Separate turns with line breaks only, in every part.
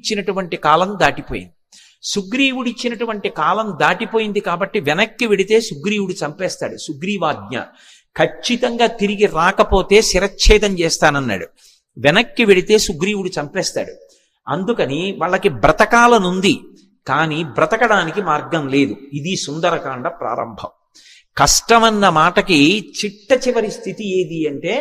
సుగ్రీవుడిచ్చినటువంటి కాలం దాటిపోయింది. సుగ్రీవుడిచ్చినటువంటి కాలం దాటిపోయింది కాబట్టి వెనక్కి వెడితే సుగ్రీవుడు చంపేస్తాడు. సుగ్రీవాజ్ఞ ఖచ్చితంగా తిరిగి రాకపోతే శిరచ్ఛేదం చేస్తానన్నాడు. వెనక్కి వెడితే సుగ్రీవుడు చంపేస్తాడు. అందుకని వాళ్ళకి బ్రతకాలనుంది, కానీ బ్రతకడానికి మార్గం లేదు. ఇది సుందరకాండ ప్రారంభం. కష్టమన్న మాటకి చిట్ట చివరి స్థితి ఏది అంటే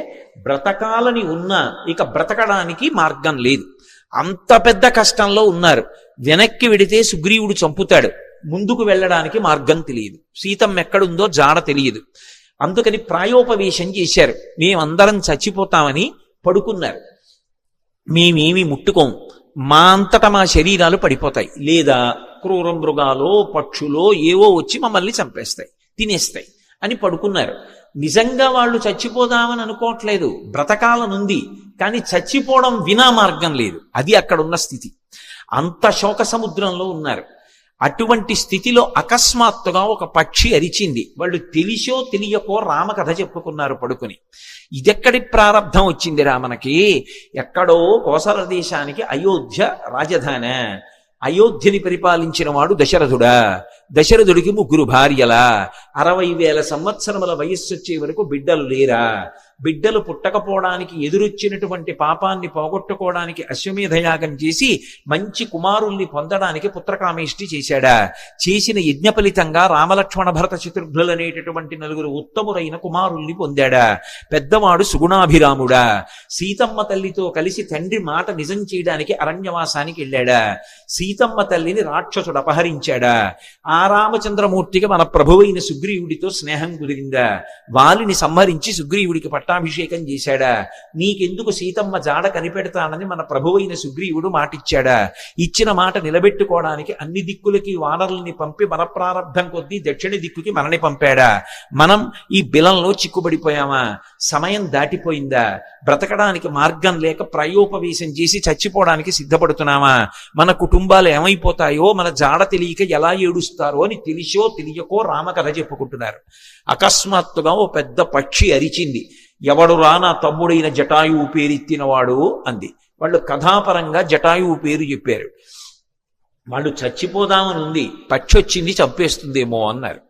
బ్రతకాలని ఉన్నా ఇక బ్రతకడానికి మార్గం లేదు. అంత పెద్ద కష్టంలో ఉన్నారు. వెనక్కి వెడితే సుగ్రీవుడు చంపుతాడు. ముందుకు వెళ్ళడానికి మార్గం తెలియదు. సీతమ్మ ఎక్కడుందో జాడ తెలియదు. అందుకని ప్రాయోపవేశం చేశారు. మేమందరం చచ్చిపోతామని పడుకున్నారు. మేమేమి ముట్టుకోం, మా అంతటా మా శరీరాలు పడిపోతాయి, లేదా క్రూర మృగాలో పక్షులో ఏవో వచ్చి మమ్మల్ని చంపేస్తాయి, తినేస్తాయి అని పడుకున్నారు. నిజంగా వాళ్ళు చచ్చిపోదామని అనుకోవట్లేదు, బ్రతకాలనుంది, కానీ చచ్చిపోవడం వినా మార్గం లేదు. అది అక్కడున్న స్థితి. అంత శోక సముద్రంలో ఉన్నారు. అటువంటి స్థితిలో అకస్మాత్తుగా ఒక పక్షి అరిచింది. వాళ్ళు తెలిసో తెలియకో రామకథ చెప్పుకున్నారు పడుకుని. ఇదెక్కడి ప్రారంధం వచ్చింది రామనకి? ఎక్కడో కోసల దేశానికి అయోధ్య రాజధాని. అయోధ్యని పరిపాలించిన వాడు దశరథుడా. దశరథుడికి 3 భార్యలా. 60,000 సంవత్సరముల వయస్సు వచ్చే వరకు బిడ్డలు లేరా? బిడ్డలు పుట్టకపోవడానికి ఎదురొచ్చినటువంటి పాపాన్ని పోగొట్టుకోవడానికి అశ్వమేధయాగం చేసి మంచి కుమారుల్ని పొందడానికి పుత్రకామేష్టి చేశాడా? చేసిన యజ్ఞ ఫలితంగా రామలక్ష్మణ భరత చతుర్భులు అనేటటువంటి 4 ఉత్తములైన కుమారుల్ని పొందాడా? పెద్దవాడు సుగుణాభిరాముడా. సీతమ్మ తల్లితో కలిసి తండ్రి మాట నిజం చేయడానికి అరణ్యవాసానికి వెళ్ళాడా? సీతమ్మ తల్లిని రాక్షసుడు అపహరించాడా? ఆ రామచంద్రమూర్తికి మన ప్రభువైన సుగ్రీవుడితో స్నేహం కుదిరిందా? వాలిని సంహరించి సుగ్రీవుడికి పట్టాభిషేకం చేశాడా? నీకెందుకు సీతమ్మ జాడ కనిపెడతానని మన ప్రభువైన సుగ్రీవుడు మాటిచ్చాడా? ఇచ్చిన మాట నిలబెట్టుకోవడానికి అన్ని దిక్కులకి వానరుల్ని పంపి మన ప్రారంధం కొద్దీ దక్షిణ దిక్కుకి మనని పంపాడా? మనం ఈ బిలంలో చిక్కుబడిపోయామా? సమయం దాటిపోయిందా? బ్రతకడానికి మార్గం లేక ప్రాయోపవేశం చేసి చచ్చిపోవడానికి సిద్ధపడుతున్నామా? మన కుటుంబాలు ఏమైపోతాయో, మన జాడ తెలియక ఎలా ఏడుస్తారో అని తెలిసో తెలియకో రామకథ చెప్పుకుంటున్నారు. అకస్మాత్తుగా ఓ పెద్ద పక్షి అరిచింది. ఎవడురా నా తమ్ముడైన జటాయువు పేరెత్తినవాడు అంది. వాళ్ళు కథాపరంగా జటాయువు పేరు చెప్పారు. వాళ్ళు చచ్చిపోదామని ఉంది, పక్షి వచ్చింది చంపేస్తుందేమో అన్నారు.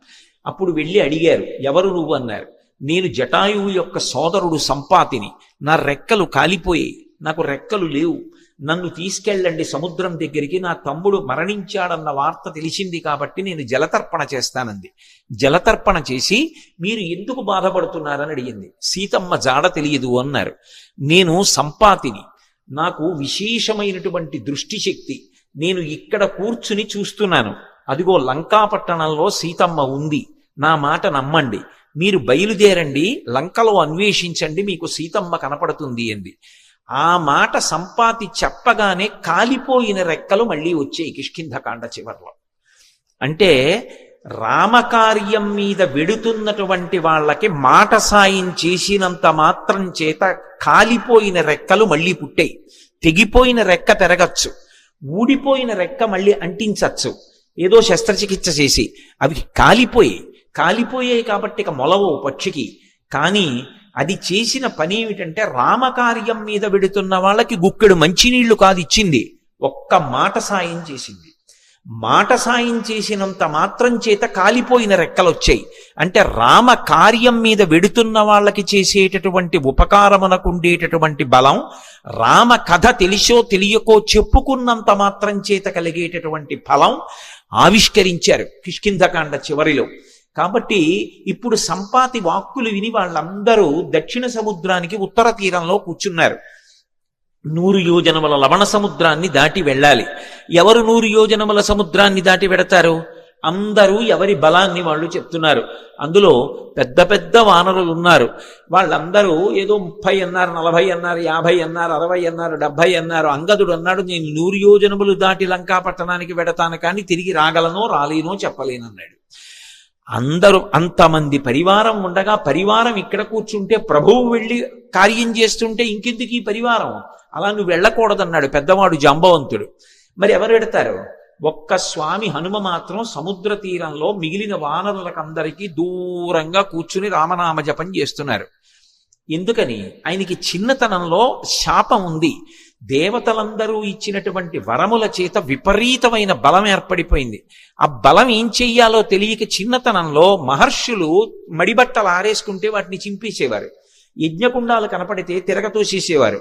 అప్పుడు వెళ్ళి అడిగారు, ఎవరు నువ్వు అన్నారు. నేను జటాయువు యొక్క సోదరుడు సంపాతిని. నా రెక్కలు కాలిపోయాయి, నాకు రెక్కలు లేవు, నన్ను తీసుకెళ్ళండి సముద్రం దగ్గరికి. నా తమ్ముడు మరణించాడన్న వార్త తెలిసింది కాబట్టి నేను జలతర్పణ చేస్తానంది. జలతర్పణ చేసి మీరు ఎందుకు బాధపడుతున్నారని అడిగింది. సీతమ్మ జాడ తెలియదు అన్నారు. నేను సంపాతిని, నాకు విశేషమైనటువంటి దృష్టి శక్తి. నేను ఇక్కడ కూర్చుని చూస్తున్నాను, అదిగో లంకాపట్టణంలో సీతమ్మ ఉంది, నా మాట నమ్మండి, మీరు బయలుదేరండి, లంకలో అన్వేషించండి, మీకు సీతమ్మ కనపడుతుంది అంది. ఆ మాట సంపాతి చెప్పగానే కాలిపోయిన రెక్కలు మళ్ళీ వచ్చాయి కిష్కింధకాండ చివర్లో. అంటే రామకార్యం మీద వెడుతున్నటువంటి వాళ్ళకి మాట సాయం చేసినంత మాత్రం చేత కాలిపోయిన రెక్కలు మళ్ళీ పుట్టాయి. తెగిపోయిన రెక్క పెరగచ్చు, ఊడిపోయిన రెక్క మళ్ళీ అంటించచ్చు, ఏదో శస్త్రచికిత్స చేసి. అవి కాలిపోయాయి కాబట్టి ఇక మొలవు పక్షికి. కానీ అది చేసిన పని ఏమిటంటే రామకార్యం మీద వెడుతున్న వాళ్ళకి గుక్కెడు మంచినీళ్లు కాదు ఇచ్చింది, ఒక్క మాట సాయం చేసింది. మాట సాయం చేసినంత మాత్రం చేత కాలిపోయిన రెక్కలు వచ్చాయి. అంటే రామ కార్యం మీద వెడుతున్న వాళ్ళకి చేసేటటువంటి ఉపకారమునకు ఉండేటటువంటి బలం, రామ కథ తెలిసో తెలియకో చెప్పుకున్నంత మాత్రం చేత కలిగేటటువంటి ఫలం ఆవిష్కరించారు కిష్కింధకాండ చివరిలో. కాబట్టి ఇప్పుడు సంపాతి వాక్కులు విని వాళ్ళందరూ దక్షిణ సముద్రానికి ఉత్తర తీరంలో కూర్చున్నారు. 100 యోజనముల లవణ సముద్రాన్ని దాటి వెళ్ళాలి. ఎవరు 100 యోజనముల సముద్రాన్ని దాటి వెడతారు? అందరూ ఎవరి బలాన్ని వాళ్ళు చెప్తున్నారు. అందులో పెద్ద పెద్ద వానరులు ఉన్నారు. వాళ్ళందరూ ఏదో 30 అన్నారు, 40 అన్నారు, 50 అన్నారు, 60 అన్నారు, 70 అన్నారు. అంగదుడు అన్నాడు, నేను 100 యోజనములు దాటి లంకాపట్టణానికి వెడతాను, కానీ తిరిగి రాగలనో రాలేనో చెప్పలేనన్నాడు. అందరూ అంతమంది పరివారం ఉండగా, పరివారం ఇక్కడ కూర్చుంటే ప్రభువు వెళ్ళి కార్యం చేస్తుంటే ఇంకెందుకు ఈ పరివారం? అలా నువ్వు వెళ్ళకూడదన్నాడు పెద్దవాడు జాంబవంతుడు. మరి ఎవరు పెడతారు? ఒక్క స్వామి హనుమ మాత్రం సముద్ర తీరంలో మిగిలిన వానరులకందరికీ దూరంగా కూర్చుని రామనామ జపం చేస్తున్నారు. ఎందుకని? ఆయనకి చిన్నతనంలో శాపం ఉంది. దేవతలందరూ ఇచ్చినటువంటి వరముల చేత విపరీతమైన బలం ఏర్పడిపోయింది. ఆ బలం ఏం చెయ్యాలో తెలియక చిన్నతనంలో మహర్షులు మడిబట్టలు ఆరేసుకుంటే వాటిని చింపేసేవారు, యజ్ఞకుండాలు కనపడితే తిరగతోసేసేవారు.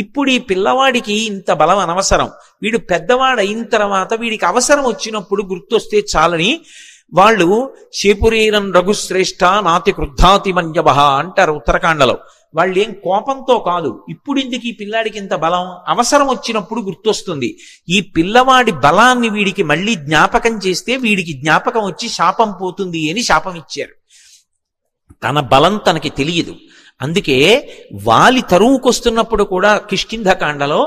ఇప్పుడు ఈ పిల్లవాడికి ఇంత బలం అనవసరం, వీడు పెద్దవాడు అయిన తర్వాత వీడికి అవసరం వచ్చినప్పుడు గుర్తొస్తే చాలని వాళ్ళు శేపురీరం రఘుశ్రేష్ఠ నాతి క్రుద్ధాతి మన్యభ అంటారు ఉత్తరాఖండలో. వాళ్ళు ఏం కోపంతో కాదు, ఇప్పుడు ఎందుకు ఈ పిల్లాడికి ఇంత బలం, అవసరం వచ్చినప్పుడు గుర్తొస్తుంది. ఈ పిల్లవాడి బలాన్ని వీడికి మళ్ళీ జ్ఞాపకం చేస్తే వీడికి జ్ఞాపకం వచ్చి శాపం పోతుంది అని శాపం ఇచ్చారు. తన బలం తనకి తెలియదు. అందుకే వాలి తరువుకొస్తున్నప్పుడు కూడా కిష్కింధకాండలో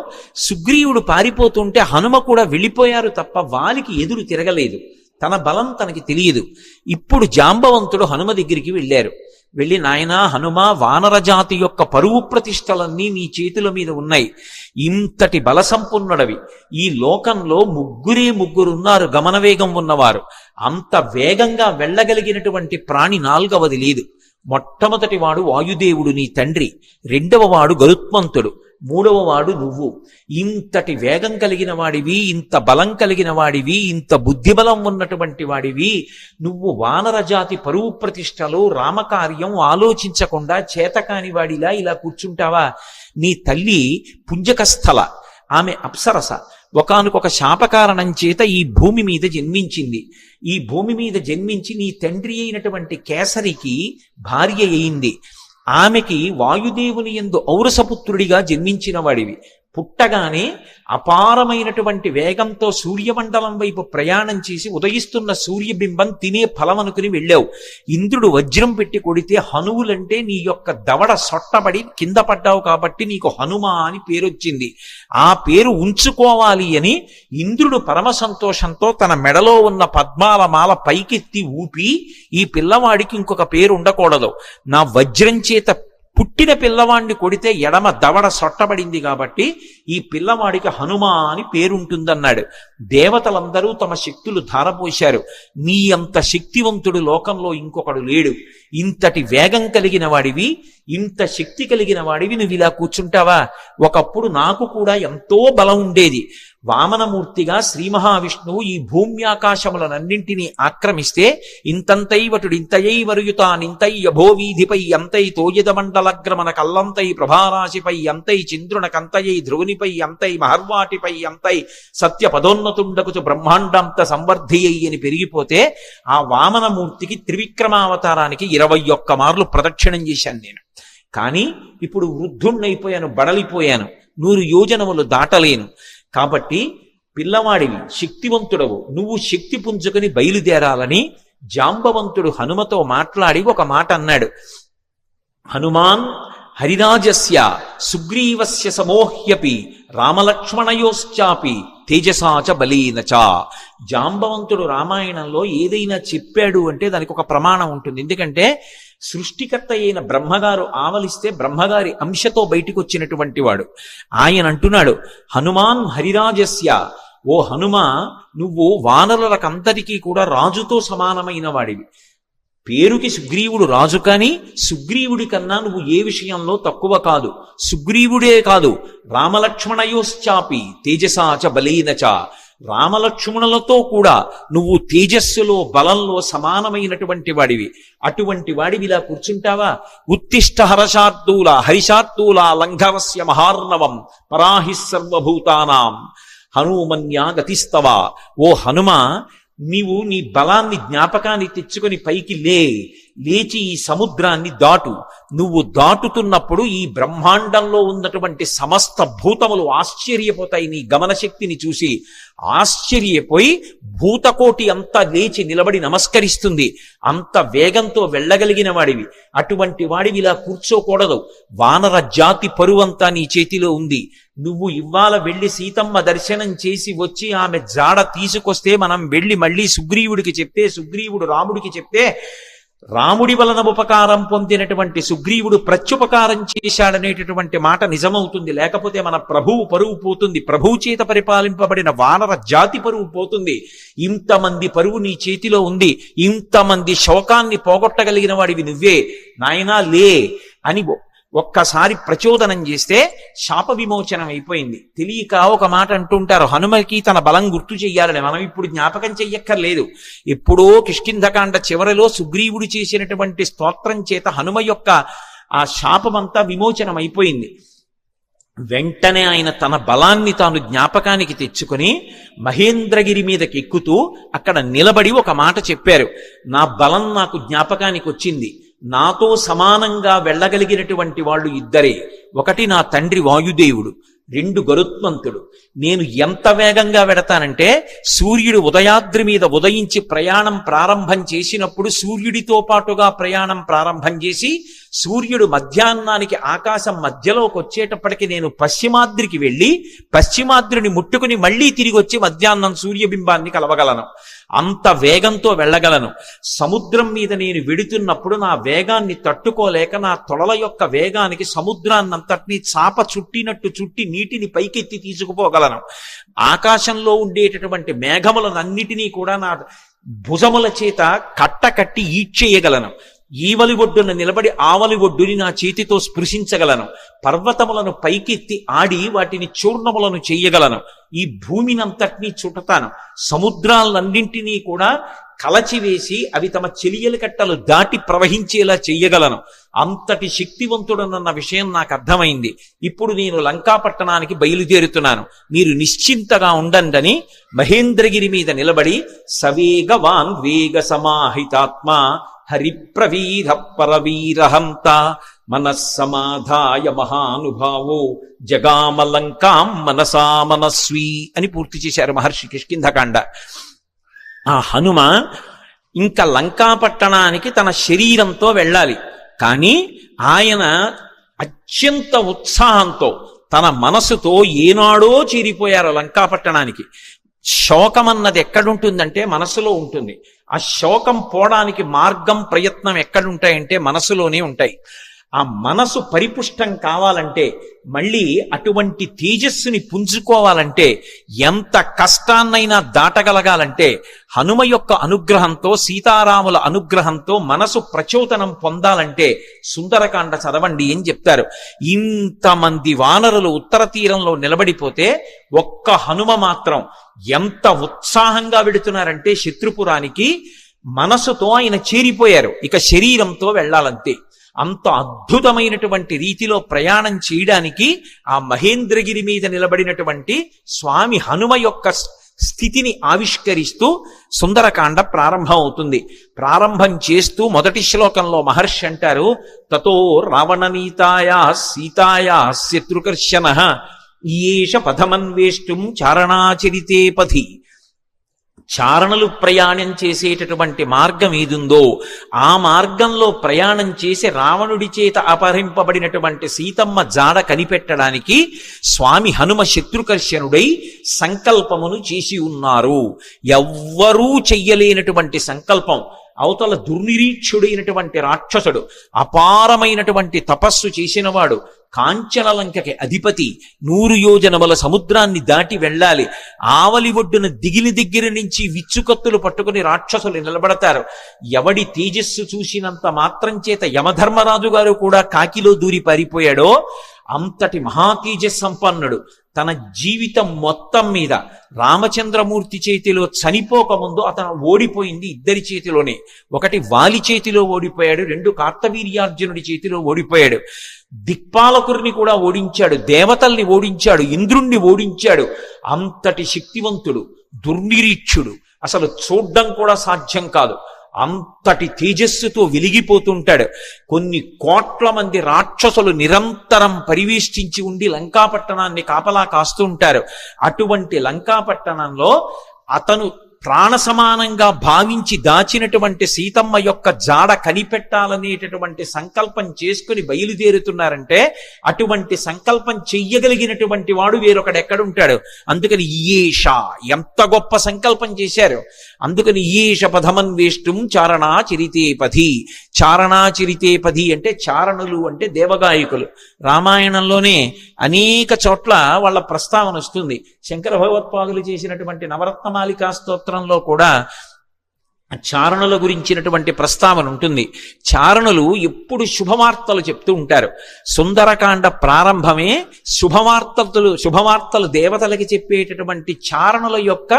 సుగ్రీవుడు పారిపోతుంటే హనుమ కూడా వెళ్ళిపోయారు తప్ప వాలికి ఎదురు తిరగలేదు. తన బలం తనకి తెలియదు. ఇప్పుడు జాంబవంతుడు హనుమ దగ్గరికి వెళ్ళారు. వెళ్ళి, నాయనా హనుమ, వానరజాతి యొక్క పరువు ప్రతిష్టలన్నీ నీ చేతుల మీద ఉన్నాయి, ఇంతటి బల సంపన్నుడవి, ఈ లోకంలో ముగ్గురున్నారు గమనవేగం ఉన్నవారు, అంత వేగంగా వెళ్ళగలిగినటువంటి ప్రాణి నాల్గవది లేదు. మొట్టమొదటి వాడు వాయుదేవుడు నీ తండ్రి, రెండవ వాడు గరుత్మంతుడు, మూడవ వాడు నువ్వు. ఇంతటి వేగం కలిగిన వాడివి, ఇంత బలం కలిగిన వాడివి, ఇంత బుద్ధిబలం ఉన్నటువంటి వాడివి, నువ్వు వానరజాతి పరువు ప్రతిష్టలు రామకార్యం ఆలోచించకుండా చేతకాని వాడిలా ఇలా కూర్చుంటావా? నీ తల్లి పుంజకస్థల, ఆమె అప్సరస, ఒకానొక శాపకారణం చేత ఈ భూమి మీద జన్మించింది. ఈ భూమి మీద జన్మించి నీ తండ్రి అయినటువంటి కేసరికి భార్య అయింది. ఆమెకి వాయుదేవుని యందు ఔరసపుత్రుడిగా జన్మించిన వాడివి. పుట్టగానే అపారమైనటువంటి వేగంతో సూర్యమండలం వైపు ప్రయాణం చేసి ఉదయిస్తున్న సూర్యబింబం తినే ఫలం అనుకుని వెళ్ళావు. ఇంద్రుడు వజ్రం పెట్టి కొడితే హనువులంటే నీ యొక్క దవడ సొట్టబడి కింద పడ్డావు కాబట్టి నీకు హనుమ అని పేరొచ్చింది. ఆ పేరు ఉంచుకోవాలి అని ఇంద్రుడు పరమ సంతోషంతో తన మెడలో ఉన్న పద్మాల మాల పైకెత్తి ఊపి, ఈ పిల్లవాడికి ఇంకొక పేరు ఉండకూడదు, నా వజ్రం చేత పుట్టిన పిల్లవాడిని కొడితే ఎడమ దవడ సొట్టబడింది కాబట్టి ఈ పిల్లవాడికి హనుమ అని పేరుంటుందన్నాడు. దేవతలందరూ తమ శక్తులు ధారపోశారు. నీ అంత శక్తివంతుడు లోకంలో ఇంకొకడు లేడు. ఇంతటి వేగం కలిగిన వాడివి, ఇంత శక్తి కలిగిన వాడివి, నువ్వు ఇలా కూర్చుంటావా? ఒకప్పుడు నాకు కూడా ఎంతో బలం ఉండేది. వామనమూర్తిగా శ్రీ మహావిష్ణువు ఈ భూమ్యాకాశములనన్నింటినీ ఆక్రమిస్తే ఇంతంతైవటుడింతయై వరుయుతానింతై యభోవీధిపై అంతై తోయదమండలగ్రమణ కల్లంతై ప్రభారాశిపై అంతై చంద్రునకంతయై ధ్రువునిపై అంతై మహర్వాటిపై అంతై సత్య పదోన్నతుండకుచు బ్రహ్మాండంత సంవర్ధియ్యి అని పెరిగిపోతే ఆ వామనమూర్తికి త్రివిక్రమావతారానికి 21 మార్లు ప్రదక్షిణం చేశాను నేను. కానీ ఇప్పుడు వృద్ధుణ్ణైపోయాను, బడలిపోయాను, 100 యోజనములు దాటలేను. కాబట్టి పిల్లవాడివి, శక్తివంతుడవు, నువ్వు శక్తి పుంజుకొని బయలుదేరాలని జాంబవంతుడు హనుమతో మాట్లాడి ఒక మాట అన్నాడు. హనుమాన్ హరిరాజస్య సుగ్రీవస్య సమోహ్యపి రామలక్ష్మణయోశ్చాపి తేజసాచ బలీనచ. జాంబవంతుడు రామాయణంలో ఏదైనా చెప్పాడు అంటే దానికి ఒక ప్రమాణం ఉంటుంది. ఎందుకంటే సృష్టికర్త అయిన బ్రహ్మగారు ఆవలిస్తే బ్రహ్మగారి అంశతో బయటికి వచ్చినటువంటి వాడు. ఆయన అంటున్నాడు, హనుమాన్ హరిరాజస్య, ఓ హనుమ, నువ్వు వానరులకంతటికీ కూడా రాజుతో సమానమైన వాడివి. పేరుకి సుగ్రీవుడు రాజు, కానీ సుగ్రీవుడి కన్నా నువ్వు ఏ విషయంలో తక్కువ కాదు. సుగ్రీవుడే కాదు, రామలక్ష్మణయోశ్చాపి తేజసాచ బలీనచ, రామలక్ష్మణులతో కూడా నువ్వు తేజస్సులో బలంలో సమానమైనటువంటి వాడివి. అటువంటి వాడివి ఇలా కూర్చుంటావా? ఉత్తిష్ట హర్షార్దూల హరిషార్దూల లంఘవస్య మహార్ణవం పరాహి సర్వభూతానాం హనుమన్యా గతిస్తవ. ఓ హనుమ, నీవు నీ బలాన్ని జ్ఞాపకాన్ని తెచ్చుకొని పైకి లేచి ఈ సముద్రాన్ని దాటు. నువ్వు దాటుతున్నప్పుడు ఈ బ్రహ్మాండంలో ఉన్నటువంటి సమస్త భూతములు ఆశ్చర్యపోతాయి నీ గమనశక్తిని చూసి. ఆశ్చర్యపోయి భూతకోటి అంతా లేచి నిలబడి నమస్కరిస్తుంది. అంత వేగంతో వెళ్ళగలిగిన వాడివి. అటువంటి వాడివి ఇలా కూర్చోకూడదు. వానర జాతి పరువంతా నీ చేతిలో ఉంది. నువ్వు ఇవాళ వెళ్ళి సీతమ్మ దర్శనం చేసి వచ్చి ఆమె జాడ తీసుకొస్తే మనం వెళ్ళి మళ్ళీ సుగ్రీవుడికి చెప్తే, సుగ్రీవుడు రాముడికి చెప్తే, రాముడి వలన ఉపకారం పొందినటువంటి సుగ్రీవుడు ప్రత్యుపకారం చేశాడనేటటువంటి మాట నిజమవుతుంది. లేకపోతే మన ప్రభువు పరువు పోతుంది. ప్రభువు చేత పరిపాలింపబడిన వానర జాతి పరువు పోతుంది. ఇంతమంది పరువు నీ చేతిలో ఉంది. ఇంతమంది శోకాన్ని పోగొట్టగలిగిన వాడివి నువ్వే. నాయనా లే అని ఒక్కసారి ప్రచోదనం చేస్తే శాప విమోచనం అయిపోయింది. తెలియక ఒక మాట అంటుంటారు, హనుమకి తన బలం గుర్తు చెయ్యాలని. మనం ఇప్పుడు జ్ఞాపకం చెయ్యక్కర్లేదు. ఎప్పుడో కిష్కింధకాండ చివరిలో సుగ్రీవుడు చేసినటువంటి స్తోత్రం చేత హనుమ యొక్క ఆ శాపమంతా విమోచనం అయిపోయింది. వెంటనే ఆయన తన బలాన్ని తాను జ్ఞాపకానికి తెచ్చుకొని మహేంద్రగిరి మీదకి ఎక్కుతూ అక్కడ నిలబడి ఒక మాట చెప్పారు, నా బలం నాకు జ్ఞాపకానికి వచ్చింది. నాతో సమానంగా వెళ్ళగలిగినటువంటి వాళ్ళు ఇద్దరే. ఒకటి నా తండ్రి వాయుదేవుడు, రెండు గరుత్మంతుడు. నేను ఎంత వేగంగా వెడతానంటే సూర్యుడు ఉదయాద్రి మీద ఉదయించి ప్రయాణం ప్రారంభం చేసినప్పుడు సూర్యుడితో పాటుగా ప్రయాణం ప్రారంభం చేసి సూర్యుడు మధ్యాహ్నానికి ఆకాశం మధ్యలోకి వచ్చేటప్పటికి నేను పశ్చిమాద్రికి వెళ్ళి పశ్చిమాద్రిని ముట్టుకుని మళ్ళీ తిరిగి వచ్చి మధ్యాహ్నం సూర్యబింబాన్ని కలవగలను. అంత వేగంతో వెళ్ళగలను. సముద్రం మీద నేను వెడుతున్నప్పుడు నా వేగాన్ని తట్టుకోలేక నా తొడల యొక్క వేగానికి సముద్రాన్నంతటినీ చాప చుట్టినట్టు చుట్టి నీటిని పైకెత్తి తీసుకుపోగలను. ఆకాశంలో ఉండేటటువంటి మేఘములనన్నిటినీ కూడా నా భుజముల చేత కట్టకట్టి ఈడ్చేయగలను. ఈవలి ఒడ్డున నిలబడి ఆవలి ఒడ్డుని నా చేతితో స్పృశించగలను. పర్వతములను పైకెత్తి ఆడి వాటిని చూర్ణములను చెయ్యగలను. ఈ భూమినంతటినీ చుట్టతాను. సముద్రాలన్నింటినీ కూడా కలచివేసి అవి తమ చెలియల కట్టలు దాటి ప్రవహించేలా చెయ్యగలను. అంతటి శక్తివంతుడనన్న విషయం నాకు అర్థమైంది. ఇప్పుడు నేను లంకాపట్టణానికి బయలుదేరుతున్నాను, మీరు నిశ్చింతగా ఉండండి మహేంద్రగిరి మీద నిలబడి సవేగవాన్ వేగ సమాహితాత్మ హరిప్రవీర పరవీరహంత మనస్సమాధాయ మహానుభావో జగామలంకాం మనసా మనస్వీ అని పూర్తి చేశారు మహర్షి కిష్కింధకాండ. ఆ హనుమ ఇంకా లంకాపట్టణానికి తన శరీరంతో వెళ్ళాలి. కానీ ఆయన అత్యంత ఉత్సాహంతో తన మనసుతో ఏనాడో చేరిపోయారు లంకాపట్టణానికి. శోకం అన్నది ఎక్కడుంటుందంటే మనసులో ఉంటుంది. ఆ శోకం పోవడానికి మార్గం ప్రయత్నం ఎక్కడుంటాయంటే మనసులోనే ఉంటాయి. ఆ మనసు పరిపుష్టం కావాలంటే, మళ్ళీ అటువంటి తేజస్సుని పుంజుకోవాలంటే, ఎంత కష్టాన్నైనా దాటగలగాలంటే హనుమ యొక్క అనుగ్రహంతో సీతారాముల అనుగ్రహంతో మనసు ప్రచోదనం పొందాలంటే సుందరకాండ చదవండి అని చెప్తారు. ఇంతమంది వానరులు ఉత్తర తీరంలో నిలబడిపోతే ఒక్క హనుమ మాత్రం ఎంత ఉత్సాహంగా వెడుతున్నారంటే శత్రుపురానికి మనసుతో ఆయన చేరిపోయారు. ఇక శరీరంతో వెళ్ళాలంతే. అంత అద్భుతమైనటువంటి రీతిలో ప్రయాణం చేయడానికి ఆ మహేంద్రగిరి మీద నిలబడినటువంటి స్వామి హనుమ యొక్క స్థితిని ఆవిష్కరిస్తూ సుందరకాండ ప్రారంభం అవుతుంది. ప్రారంభం చేస్తూ మొదటి శ్లోకంలో మహర్షి అంటారు, తతో రావణనీతాయా సీతాయా శత్రుకర్షణ ఈయేష పథమన్వేష్టం చారణాచరితే పథి. చారణలు ప్రయాణం చేసేటటువంటి మార్గం ఏదుందో ఆ మార్గంలో ప్రయాణం చేసి రావణుడి చేత అపహరింపబడినటువంటి సీతమ్మ జాడ కనిపెట్టడానికి స్వామి హనుమ శత్రుకర్షణుడై సంకల్పమును చేసి ఉన్నారు. ఎవ్వరూ చెయ్యలేనటువంటి సంకల్పం. అవతల దుర్నిరీక్షుడైనటువంటి రాక్షసుడు, అపారమైనటువంటి తపస్సు చేసినవాడు, కాంచనలంకకి అధిపతి, 100 యోజనముల సముద్రాన్ని దాటి వెళ్ళాలి. ఆవలి ఒడ్డున దిగిన దగ్గర నుంచి విచ్చుకత్తులు పట్టుకుని రాక్షసులు నిలబడతారు. ఎవడి తేజస్సు చూసినంత మాత్రం చేత యమధర్మరాజు గారు కూడా కాకిలో దూరి పారిపోయాడో అంతటి మహాతేజస్ సంపన్నుడు. తన జీవితం మొత్తం మీద రామచంద్రమూర్తి చేతిలో చనిపోకముందు అతను ఓడిపోయింది ఇద్దరి చేతిలోనే. ఒకటి వాలి చేతిలో ఓడిపోయాడు, 2 కార్తవీర్యార్జునుడి చేతిలో ఓడిపోయాడు. దిక్పాలకుడిని కూడా ఓడించాడు, దేవతల్ని ఓడించాడు, ఇంద్రుణ్ణి ఓడించాడు. అంతటి శక్తివంతుడు, దుర్నిరీక్షుడు, అసలు చూడ్డం కూడా సాధ్యం కాదు. అంతటి తేజస్సుతో వెలిగిపోతుంటాడు. కొన్ని కోట్ల మంది రాక్షసులు నిరంతరం పరివేష్టించి ఉండి లంకాపట్టణాన్ని కాపలా కాస్తూ ఉంటారు. అటువంటి లంకాపట్టణంలో అతను ప్రాణ సమానంగా భావించి దాచినటువంటి సీతమ్మ యొక్క జాడ కనిపెట్టాలనేటటువంటి సంకల్పం చేసుకుని బయలుదేరుతున్నారంటే అటువంటి సంకల్పం చెయ్యగలిగినటువంటి వాడు వేరొకడెక్కడుంటాడు. అందుకని ఈయేష, ఎంత గొప్ప సంకల్పం చేశారు. అందుకని ఈయేష పథమన్వేష్టం చారణాచరితే పథి. చారణాచరితే పథి అంటే చారణులు అంటే దేవగాయకులు. రామాయణంలోనే అనేక చోట్ల వాళ్ళ ప్రస్తావన వస్తుంది. శంకర భగవత్పాదులు చేసినటువంటి నవరత్నమాలికా స్తోత్రంలో కూడా చారణుల గురించినటువంటి ప్రస్తావన ఉంటుంది. చారణులు ఎప్పుడు శుభవార్తలు చెప్తూ ఉంటారు. సుందరకాండ ప్రారంభమే శుభవార్తలు దేవతలకి చెప్పేటటువంటి చారణుల యొక్క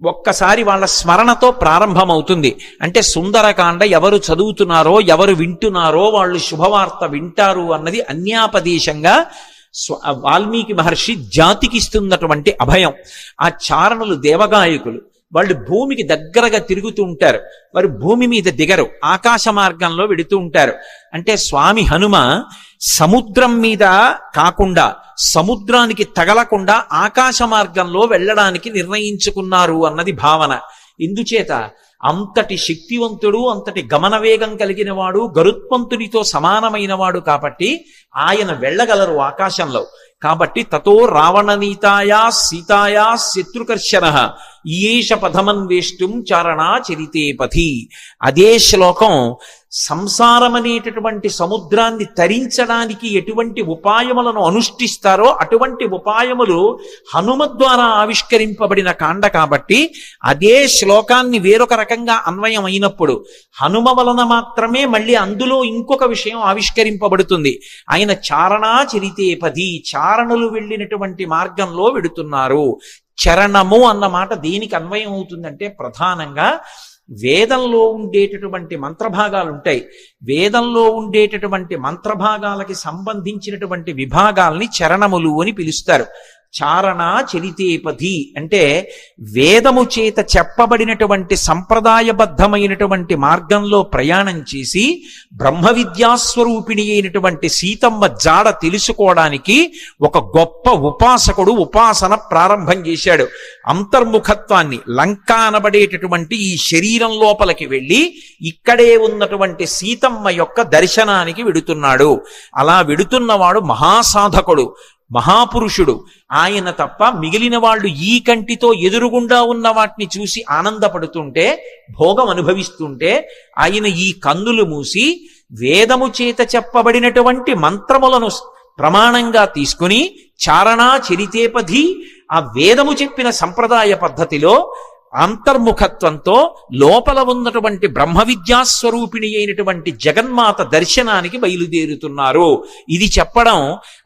ఒక్కసారి వాళ్ళ స్మరణతో ప్రారంభమవుతుంది. అంటే సుందరకాండ ఎవరు చదువుతున్నారో ఎవరు వింటున్నారో వాళ్ళు శుభవార్త వింటారు అన్నది అన్యాపదేశంగా వాల్మీకి మహర్షి జాతికి ఇస్తున్నటువంటి అభయం. ఆ చారణులు దేవగాయకులు. వాళ్ళు భూమికి దగ్గరగా తిరుగుతూ ఉంటారు. వారు భూమి మీద దిగరు, ఆకాశ మార్గంలో వెడుతూ ఉంటారు. అంటే స్వామి హనుమ సముద్రం మీద కాకుండా సముద్రానికి తగలకుండా ఆకాశ మార్గంలో వెళ్ళడానికి నిర్ణయించుకున్నారు అన్నది భావన. ఇందుచేత అంతటి శక్తివంతుడు, అంతటి గమనవేగం కలిగిన వాడు, గరుత్మంతునితో సమానమైన వాడు కాబట్టి ఆయన వెళ్ళగలరు ఆకాశంలో. కాబట్టి తతో రావణనీతాయా సీతాయా శత్రుకర్షణ ఈయేష పథమన్వేష్టం చారణా చరితే పథి. అదే శ్లోకం సంసారం అనేటటువంటి సముద్రాన్ని తరించడానికి ఎటువంటి ఉపాయములను అనుష్ఠిస్తారో అటువంటి ఉపాయములు హనుమ ద్వారా ఆవిష్కరింపబడిన కాండ కాబట్టి అదే శ్లోకాన్ని వేరొక రకంగా అన్వయం అయినప్పుడు హనుమ వలన మాత్రమే మళ్ళీ అందులో ఇంకొక విషయం ఆవిష్కరింపబడుతుంది. ఆయన చారణా చరితే పది, చారణులు వెళ్ళినటువంటి మార్గంలో వెడుతున్నారు. చరణము అన్న మాట దేనికి అన్వయం అవుతుందంటే ప్రధానంగా వేదంలో ఉండేటటువంటి మంత్రభాగాలు ఉంటాయి. వేదంలో ఉండేటటువంటి మంత్రభాగాలకి సంబంధించినటువంటి విభాగాల్ని చరణములు అని పిలుస్తారు. చారణ చరితేపథి అంటే వేదము చేత చెప్పబడినటువంటి సంప్రదాయబద్ధమైనటువంటి మార్గంలో ప్రయాణం చేసి బ్రహ్మ విద్యాస్వరూపిణి అయినటువంటి సీతమ్మ జాడ తెలుసుకోవడానికి ఒక గొప్ప ఉపాసకుడు ఉపాసన ప్రారంభం చేశాడు. అంతర్ముఖత్వాన్ని, లంక అనబడేటటువంటి ఈ శరీరం లోపలికి వెళ్ళి ఇక్కడే ఉన్నటువంటి సీతమ్మ యొక్క దర్శనానికి వెడుతున్నాడు. అలా వెడుతున్నవాడు మహాసాధకుడు, మహాపురుషుడు. ఆయన తప్ప మిగిలిన వాళ్ళు ఈ కంటితో ఎదురుగుండా ఉన్న వాటిని చూసి ఆనందపడుతుంటే, భోగం అనుభవిస్తుంటే, ఆయన ఈ కన్నులు మూసి వేదము చేత చెప్పబడినటువంటి మంత్రములను ప్రమాణంగా తీసుకుని చారణా చరితేపథి, ఆ వేదము చెప్పిన సంప్రదాయ పద్ధతిలో అంతర్ముఖత్వంతో లోపల ఉన్నటువంటి బ్రహ్మ విద్యాస్వరూపిణి అయినటువంటి జగన్మాత దర్శనానికి బయలుదేరుతున్నారు. ఇది చెప్పడం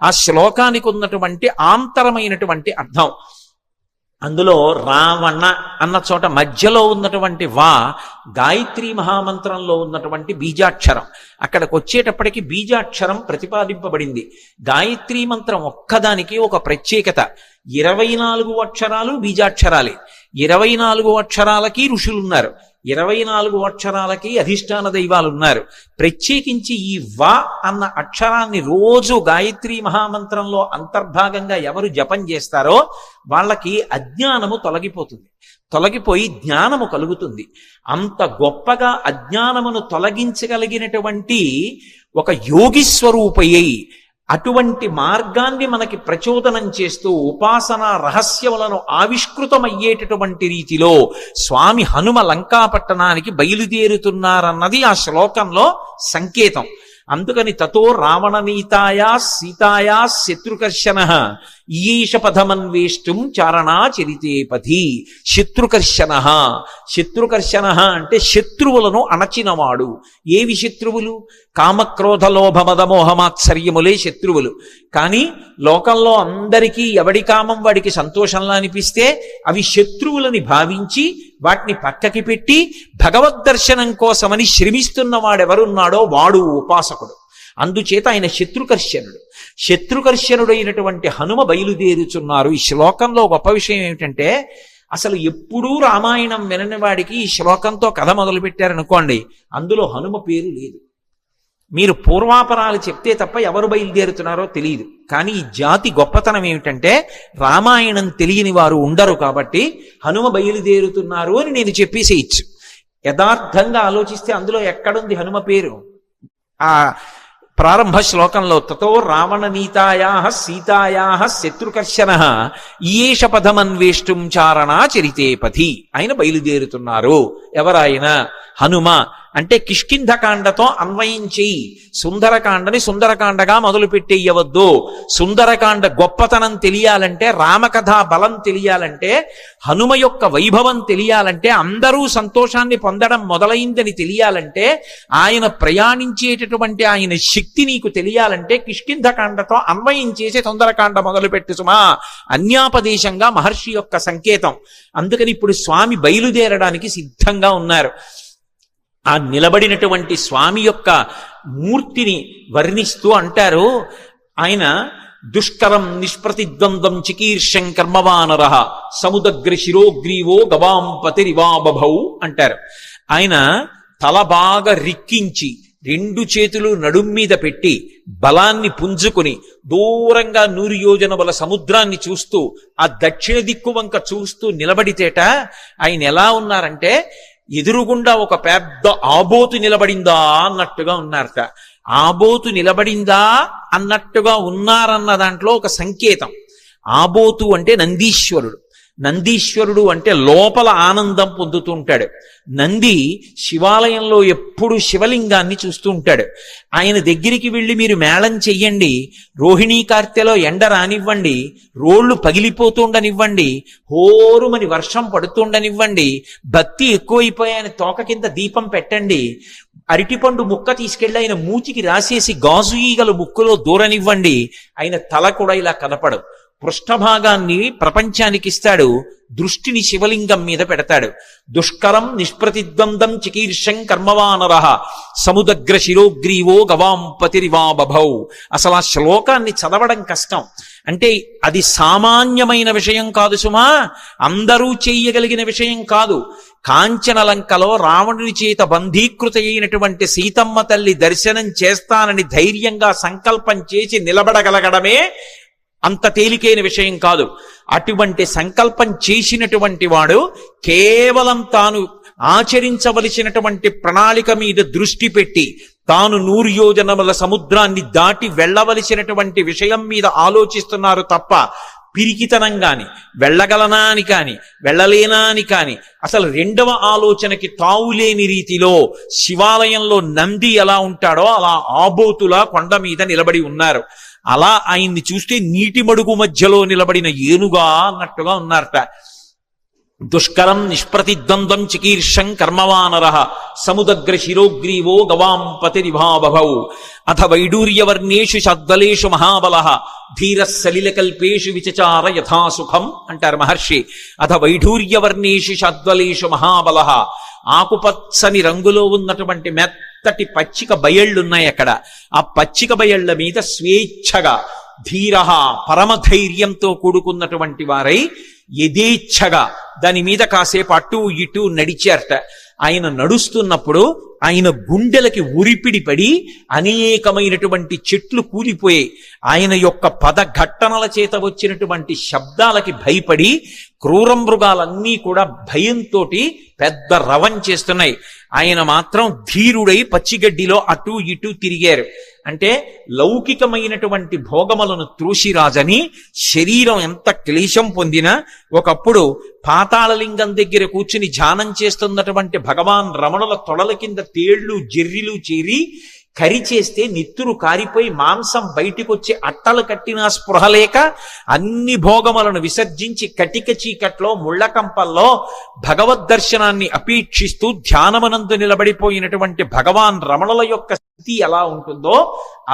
ఆ శ్లోకానికి ఉన్నటువంటి ఆంతరమైనటువంటి అర్థం. అందులో రావణ అన్న చోట మధ్యలో ఉన్నటువంటి వా గాయత్రీ మహామంత్రంలో ఉన్నటువంటి బీజాక్షరం. అక్కడికి వచ్చేటప్పటికి బీజాక్షరం ప్రతిపాదింపబడింది. గాయత్రీ మంత్రం ఒక్కదానికి ఒక ప్రత్యేకత. 24 అక్షరాలు బీజాక్షరాలే. 24 అక్షరాలకి ఋషులున్నారు, 24 అక్షరాలకి అధిష్టాన దైవాలు ఉన్నారు. ప్రత్యేకించి ఈ వా అన్న అక్షరాన్ని రోజు గాయత్రీ మహామంత్రంలో అంతర్భాగంగా ఎవరు జపం చేస్తారో వాళ్ళకి అజ్ఞానము తొలగిపోయి జ్ఞానము కలుగుతుంది. అంత గొప్పగా అజ్ఞానమును తొలగించగలిగినటువంటి ఒక యోగి స్వరూపయ్యి అటువంటి మార్గాన్ని మనకి ప్రచోదనం చేస్తూ ఉపాసనా రహస్యములను ఆవిష్కృతమయ్యేటటువంటి రీతిలో స్వామి హనుమ లంకాపట్టణానికి బయలుదేరుతున్నారన్నది ఆ శ్లోకంలో సంకేతం. అందుకని తతో రావణనీతాయా సీతాయా శత్రుకర్షణ ఈయేష పథమన్వేష్టం చారణా చరితేపథి. శత్రుకర్షణ అంటే శత్రువులను అణచినవాడు. ఏవి శత్రువులు? కామక్రోధ లోభ మద మోహమాత్సర్యములే శత్రువులు. కానీ లోకంలో అందరికీ ఎవడి కామం వాడికి సంతోషంలా అనిపిస్తే అవి శత్రువులని భావించి వాటిని పక్కకి పెట్టి భగవద్ దర్శనం కోసమని శ్రమిస్తున్న వాడెవరున్నాడో వాడు ఉపాసకుడు. అందుచేత ఆయన శత్రుకర్షణుడైనటువంటి హనుమ బయలుదేరుచున్నారు. ఈ శ్లోకంలో గొప్ప విషయం ఏమిటంటే అసలు ఎప్పుడూ రామాయణం వినని వాడికి ఈ శ్లోకంతో కథ మొదలు పెట్టారనుకోండి, అందులో హనుమ పేరు లేదు. మీరు పూర్వాపరాలు చెప్తే తప్ప ఎవరు బయలుదేరుతున్నారో తెలియదు. కానీ ఈ జాతి గొప్పతనం ఏమిటంటే రామాయణం తెలియని వారు ఉండరు కాబట్టి హనుమ బయలుదేరుతున్నారు అని నేను చెప్పేసేయచ్చు. యథార్థంగా ఆలోచిస్తే అందులో ఎక్కడుంది హనుమ పేరు? ఆ ప్రారంభ శ్లోకంలో తతో రావణనీతాయా సీతాయా శత్రుకర్షణ ఈయేష పథమన్వేష్టం చారణా చరితేపథి. ఆయన బయలుదేరుతున్నారు. ఎవరాయన? హనుమ. అంటే కిష్కింధకాండతో అన్వయం చెయ్యి. సుందరకాండని సుందరకాండగా మొదలు పెట్టేయవద్దు. సుందరకాండ గొప్పతనం తెలియాలంటే, రామకథా బలం తెలియాలంటే, హనుమ యొక్క వైభవం తెలియాలంటే, అందరూ సంతోషాన్ని పొందడం మొదలైందని తెలియాలంటే, ఆయన ప్రయాణించేటటువంటి ఆయన శక్తి నీకు తెలియాలంటే కిష్కింధకాండతో అన్వయం చేసి సుందరకాండ మొదలుపెట్టు సుమా. అన్యాపదేశంగా మహర్షి యొక్క సంకేతం. అందుకని ఇప్పుడు స్వామి బయలుదేరడానికి సిద్ధంగా ఉన్నారు. ఆ నిలబడినటువంటి స్వామి యొక్క మూర్తిని వర్ణిస్తూ అంటారు ఆయన, దుష్కరం నిష్ప్రతిద్వంద్వం చికీర్షం కర్మవానర సముదగ్ర శిరోగ్రీవో గవాంపతిరివా బభౌ అంటారు. ఆయన తల బాగా రిక్కించి 2 చేతులు నడుం మీద పెట్టి బలాన్ని పుంజుకుని దూరంగా 100 యోజనముల సముద్రాన్ని చూస్తూ ఆ దక్షిణ దిక్కు వంక చూస్తూ నిలబడితేట ఆయన ఎలా ఉన్నారంటే, ఎదురుగుండా ఒక పెద్ద ఆబోతు నిలబడిందా అన్నట్టుగా ఉన్నారట. ఆబోతు నిలబడిందా అన్నట్టుగా ఉన్నారన్న దాంట్లో ఒక సంకేతం. ఆబోతు అంటే నందీశ్వరుడు. నందీశ్వరుడు అంటే లోపల ఆనందం పొందుతూ ఉంటాడు. నంది శివాలయంలో ఎప్పుడు శివలింగాన్ని చూస్తూ ఉంటాడు. ఆయన దగ్గరికి వెళ్ళి మీరు మేళం చెయ్యండి, రోహిణీ కార్తెలో ఎండ రానివ్వండి, రోళ్లు పగిలిపోతుండనివ్వండి, హోరుమని వర్షం పడుతుండనివ్వండి, భక్తి ఎక్కువైపోయాయని తోక కింద దీపం పెట్టండి, అరటిపండు ముక్క తీసుకెళ్లి ఆయన మూతికి రాసేసి గాజు ఈగలు ముక్కులో దూరనివ్వండి, ఆయన తల కూడా ఇలా కనపడు. పృష్ఠభాగాన్ని ప్రపంచానికి ఇస్తాడు, దృష్టిని శివలింగం మీద పెడతాడు. దుష్కరం నిష్ప్రతిద్వందం చికీర్షం కర్మవానర సముదగ్ర శిరోగ్రీవో గవాంపతిరివా బభౌ. అసలు ఆ శ్లోకాన్ని చదవడం కష్టం. అంటే అది సామాన్యమైన విషయం కాదు సుమా, అందరూ చెయ్యగలిగిన విషయం కాదు. కాంచనలంకలో రావణుని చేత బంధీకృత అయినటువంటి సీతమ్మ తల్లి దర్శనం చేస్తానని ధైర్యంగా సంకల్పం చేసి నిలబడగలగడమే అంత తేలికైన విషయం కాదు. అటువంటి సంకల్పం చేసినటువంటి వాడు కేవలం తాను ఆచరించవలసినటువంటి ప్రణాళిక మీద దృష్టి పెట్టి తాను 100 యోజనముల సముద్రాన్ని దాటి వెళ్ళవలసినటువంటి విషయం మీద ఆలోచిస్తున్నారు తప్ప పిరికితనం కాని, వెళ్ళగలనా అని కాని, వెళ్ళలేనా అని కాని, అసలు రెండవ ఆలోచనకి తావులేని రీతిలో శివాలయంలో నంది ఎలా ఉంటాడో అలా ఆబోతులా కొండ మీద నిలబడి ఉన్నారు. అలా ఆయన్ని చూస్తే నీటి మడుగు మధ్యలో నిలబడిన ఏనుగా అన్నట్టుగా ఉన్నారట. దుష్కరం నిష్ప్రతిద్వంద్వం చికీర్షం కర్మవానర సముదగ్ర శిరోగ్రీవో గవాంపతిరివా బభౌ అథ వైడూర్యవర్ణేషు షద్వలేషు మహాబల ధీర సలిలకల్పేషు విచచార యథాసుఖం అంటారు మహర్షి. అథ వైఢూర్యవర్ణేషు షద్వలేషు మహాబల. ఆకుపచ్చని రంగులో ఉన్నటువంటి మెత్తటి పచ్చిక బయళ్ళున్నాయి అక్కడ. ఆ పచ్చిక బయళ్ల మీద స్వేచ్ఛగా ధీర పరమధైర్యంతో కూడుకున్నటువంటి వారై యథేచ్ఛగా దాని మీద కాసేపు అటు ఇటు నడిచారట. ఆయన నడుస్తున్నప్పుడు ఆయన గుండెలకి ఉరిపిడి పడి అనేకమైనటువంటి చెట్లు కూలిపోయాయి. ఆయన యొక్క పదఘట్టనల చేత వచ్చినటువంటి శబ్దాలకి భయపడి క్రూర మృగాలన్నీ కూడా భయంతో పెద్ద రవం చేస్తున్నాయి. ఆయన మాత్రం ధీరుడై పచ్చిగడ్డిలో అటు ఇటు తిరిగారు. అంటే లౌకికమైనటువంటి భోగములను త్రూసిరాజని శరీరం ఎంత క్లేశం పొందినా ఒకప్పుడు పాతాళలింగం దగ్గర కూర్చుని ధ్యానం చేస్తున్నటువంటి భగవాన్ రమణుల తొడల కింద తేళ్లు జెర్రిలు చేరి కరి చేస్తే నిత్తురు కారిపోయి మాంసం బయటికొచ్చి అట్టలు కట్టినా స్పృహ లేక అన్ని భోగములను విసర్జించి కటిక చీకట్లో ముళ్ళకంపల్లో భగవద్దర్శనాన్ని అపేక్షిస్తూ ధ్యానమనందు నిలబడిపోయినటువంటి భగవాన్ రమణుల యొక్క స్థితి ఎలా ఉంటుందో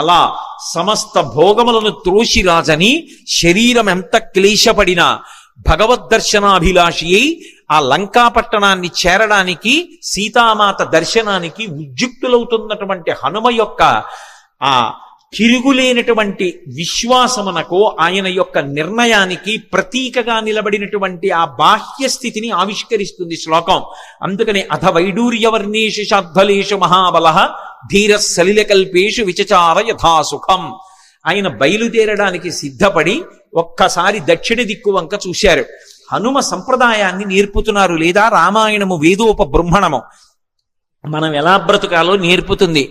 అలా సమస్త భోగములను త్రోసిరాజని శరీరం ఎంత క్లేశపడినా భగవద్దర్శనాభిలాషి అయి ఆ లంకాపట్టణాన్ని చేరడానికి సీతామాత దర్శనానికి ఉద్యుక్తులవుతున్నటువంటి హనుమ యొక్క ఆ తిరుగులేనటువంటి విశ్వాసమునకు ఆయన యొక్క నిర్ణయానికి ప్రతీకగా నిలబడినటువంటి ఆ బాహ్య స్థితిని ఆవిష్కరిస్తుంది శ్లోకం. అందుకని అథ వైడూర్యవర్ణేషు షాధ్వలేషు మహాబల ధీర సలిలకల్పేషు విచచార యథాసుఖం. ఆయన బయలుదేరడానికి సిద్ధపడి ఒక్కసారి దక్షిణ దిక్కు వంక చూశారు. హనుమ సంప్రదాయాన్ని నేర్పుతున్నారు, లేదా రామాయణము వేదోప బ్రహ్మణము మనం ఎలా బ్రతుకాలో నేర్పుతుంది.